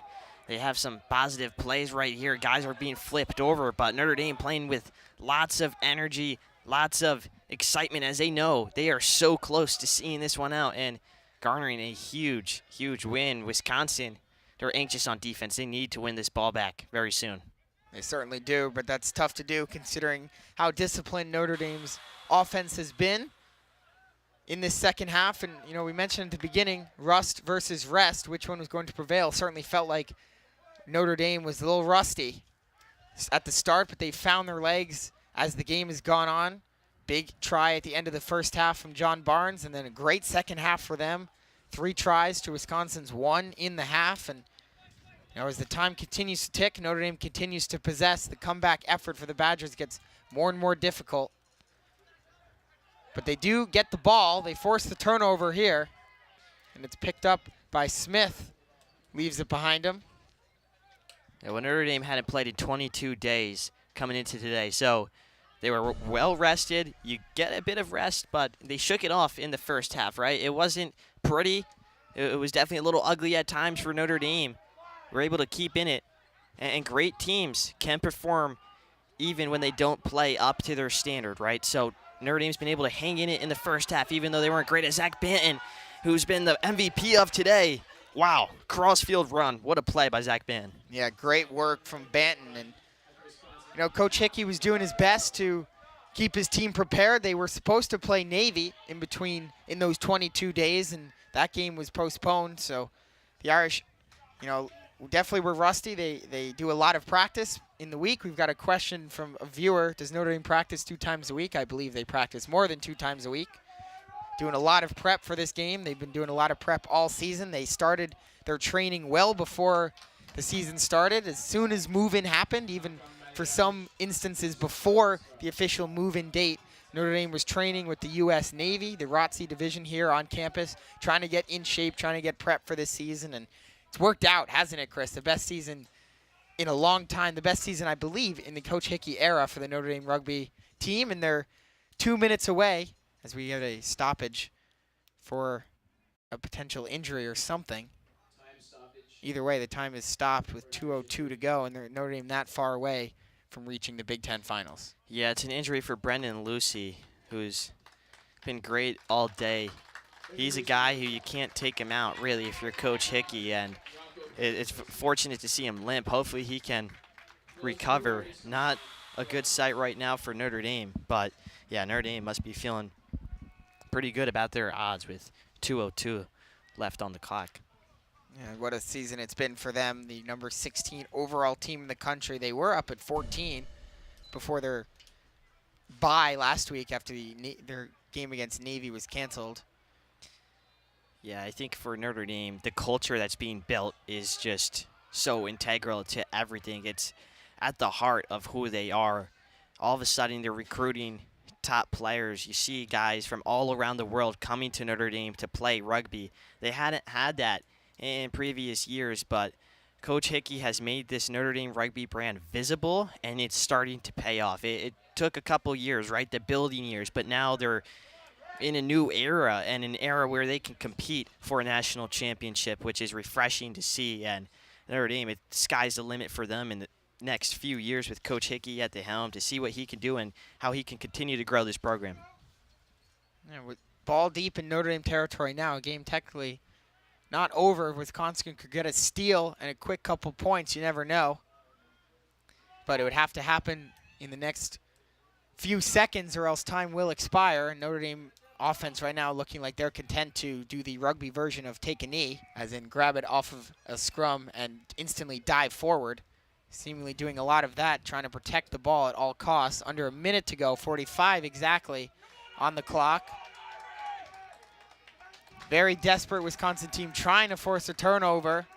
they have some positive plays right here. Guys are being flipped over, but Notre Dame playing with lots of energy, lots of excitement, as they know they are so close to seeing this one out and garnering a huge, huge win. Wisconsin, they're anxious on defense. They need to win this ball back very soon. They certainly do, but that's tough to do considering how disciplined Notre Dame's offense has been in this second half. And, you know, we mentioned at the beginning, rust versus rest, which one was going to prevail. Certainly felt like Notre Dame was a little rusty at the start, but they found their legs as the game has gone on. Big try at the end of the first half from John Barnes, and then a great second half for them. 3 tries to Wisconsin's 1 in the half. And you know, as the time continues to tick, Notre Dame continues to possess. The comeback effort for the Badgers gets more and more difficult. But they do get the ball. They force the turnover here, and it's picked up by Smith. Leaves it behind him. Yeah, well, Notre Dame hadn't played in 22 days coming into today, so they were well rested. You get a bit of rest, but they shook it off in the first half, right? It wasn't pretty. It was definitely a little ugly at times for Notre Dame. We're able to keep in it, and great teams can perform even when they don't play up to their standard, right? So Notre Dame's been able to hang in it in the first half, even though they weren't great. At Zach Banton, who's been the MVP of today. Wow, crossfield run. What a play by Zach Banton. Yeah, great work from Banton. And, you know, Coach Hickey was doing his best to keep his team prepared. They were supposed to play Navy in those 22 days, and that game was postponed. So the Irish, you know, definitely were rusty. They do a lot of practice in the week. We've got a question from a viewer. Does Notre Dame practice 2 times a week? I believe they practice more than 2 times a week. Doing a lot of prep for this game. They've been doing a lot of prep all season. They started their training well before the season started. As soon as move-in happened, even for some instances before the official move-in date, Notre Dame was training with the U.S. Navy, the ROTC division here on campus, trying to get in shape, trying to get prep for this season. And it's worked out, hasn't it, Chris? The best season in a long time. The best season, I believe, in the Coach Hickey era for the Notre Dame rugby team. And they're 2 minutes away as we get a stoppage for a potential injury or something. Either way, the time is stopped with 2:02 to go, and Notre Dame that far away from reaching the Big Ten finals. Yeah, it's an injury for Brendan Lucy, who's been great all day. He's a guy who you can't take him out, really, if you're Coach Hickey, and it's fortunate to see him limp. Hopefully he can recover. Not a good sight right now for Notre Dame, but, yeah, Notre Dame must be feeling pretty good about their odds with 2:02 left on the clock. Yeah, what a season it's been for them. The number 16 overall team in the country. They were up at 14 before their bye last week after their game against Navy was canceled. Yeah, I think for Notre Dame, the culture that's being built is just so integral to everything. It's at the heart of who they are. All of a sudden, they're recruiting top players. You see guys from all around the world coming to Notre Dame to play rugby. They hadn't had that in previous years, but Coach Hickey has made this Notre Dame rugby brand visible, and it's starting to pay off. It took a couple years, right, the building years, but now they're in a new era, and an era where they can compete for a national championship, which is refreshing to see. And Notre Dame, sky's the limit for them, and next few years with Coach Hickey at the helm to see what he can do and how he can continue to grow this program. Yeah, with ball deep in Notre Dame territory now, a game technically not over. Wisconsin could get a steal and a quick couple points. You never know. But it would have to happen in the next few seconds or else time will expire. And Notre Dame offense right now looking like they're content to do the rugby version of take a knee, as in grab it off of a scrum and instantly dive forward. Seemingly doing a lot of that, trying to protect the ball at all costs. Under a minute to go, 45 exactly on the clock. Very desperate Wisconsin team trying to force a turnover.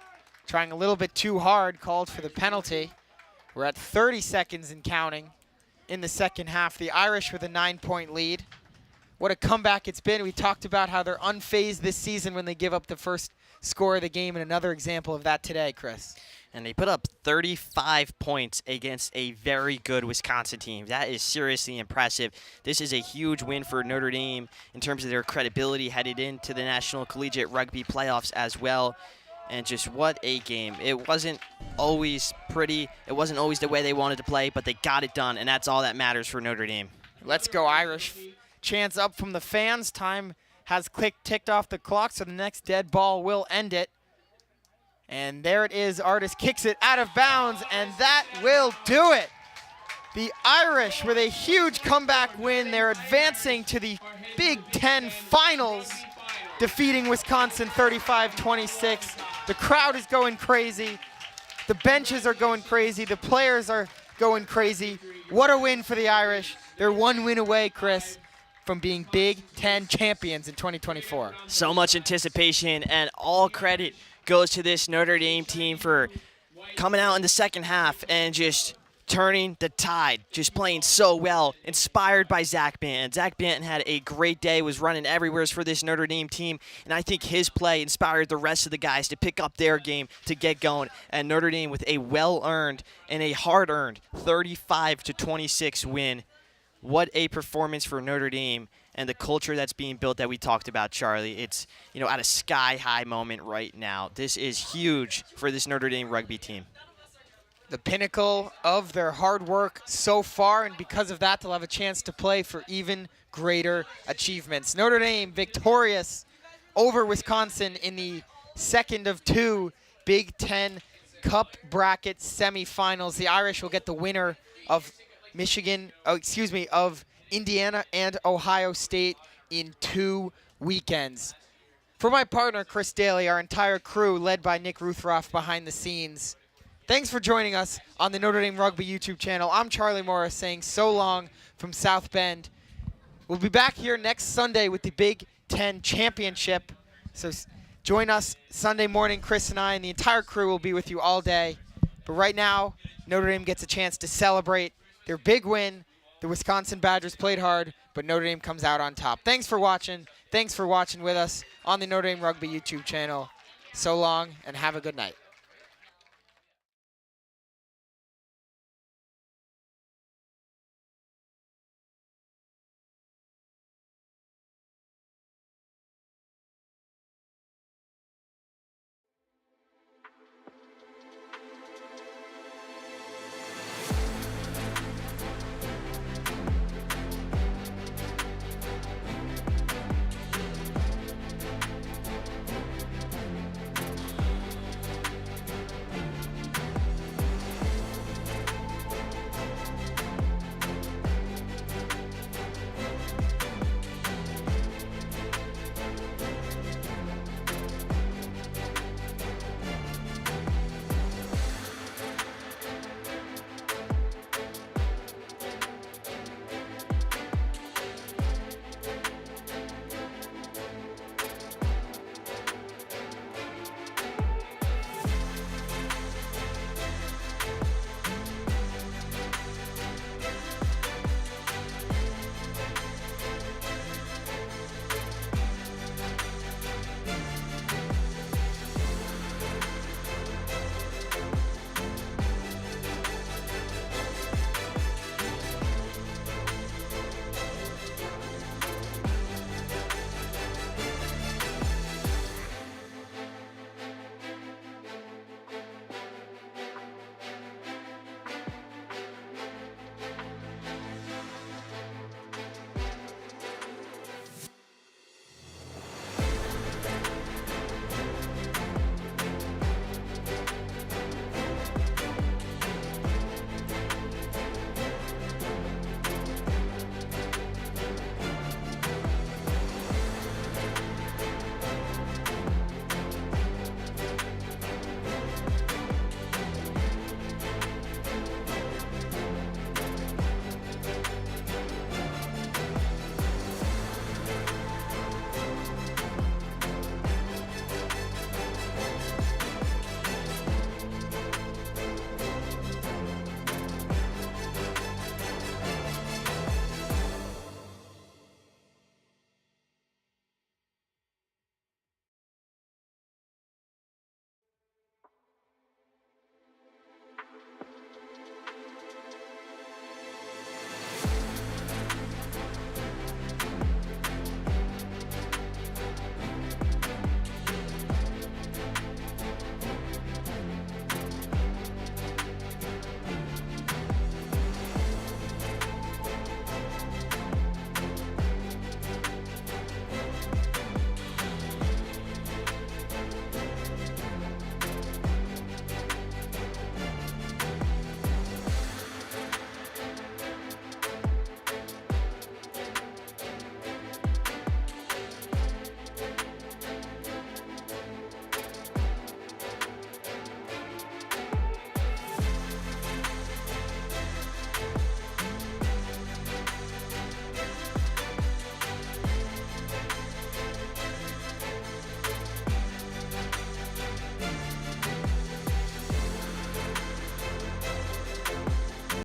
Trying a little bit too hard, called for the penalty. We're at 30 seconds and counting in the second half. The Irish with a 9-point lead. What a comeback it's been. We talked about how they're unfazed this season when they give up the first score of the game, and another example of that today, Chris. And they put up 35 points against a very good Wisconsin team. That is seriously impressive. This is a huge win for Notre Dame in terms of their credibility headed into the National Collegiate Rugby playoffs as well. And just what a game. It wasn't always pretty. It wasn't always the way they wanted to play, but they got it done, and that's all that matters for Notre Dame. Let's go Irish. Chants up from the fans. Time has ticked off the clock, so the next dead ball will end it. And there it is. Artis kicks it out of bounds, and that will do it. The Irish with a huge comeback win. They're advancing to the Big Ten Finals, defeating Wisconsin 35-26. The crowd is going crazy. The benches are going crazy. The players are going crazy. What a win for the Irish. They're one win away, Chris, from being Big Ten champions in 2024. So much anticipation, and all credit goes to this Notre Dame team for coming out in the second half and just turning the tide, just playing so well, inspired by Zach Banton. Zach Banton had a great day, was running everywhere for this Notre Dame team, and I think his play inspired the rest of the guys to pick up their game to get going. And Notre Dame with a well-earned and a hard-earned 35-26 win. What a performance for Notre Dame and the culture that's being built that we talked about, Charlie. It's, at a sky-high moment right now. This is huge for this Notre Dame rugby team. The pinnacle of their hard work so far, and because of that, they'll have a chance to play for even greater achievements. Notre Dame victorious over Wisconsin in the second of two Big Ten Cup bracket semifinals. The Irish will get the winner of of Indiana and Ohio State in 2 weekends. For my partner, Chris Daly, our entire crew, led by Nick Ruthroff behind the scenes, thanks for joining us on the Notre Dame Rugby YouTube channel. I'm Charlie Morris saying so long from South Bend. We'll be back here next Sunday with the Big Ten Championship. So join us Sunday morning. Chris and I and the entire crew will be with you all day. But right now, Notre Dame gets a chance to celebrate their big win. The Wisconsin Badgers played hard, but Notre Dame comes out on top. Thanks for watching. Thanks for watching with us on the Notre Dame Rugby YouTube channel. So long, and have a good night.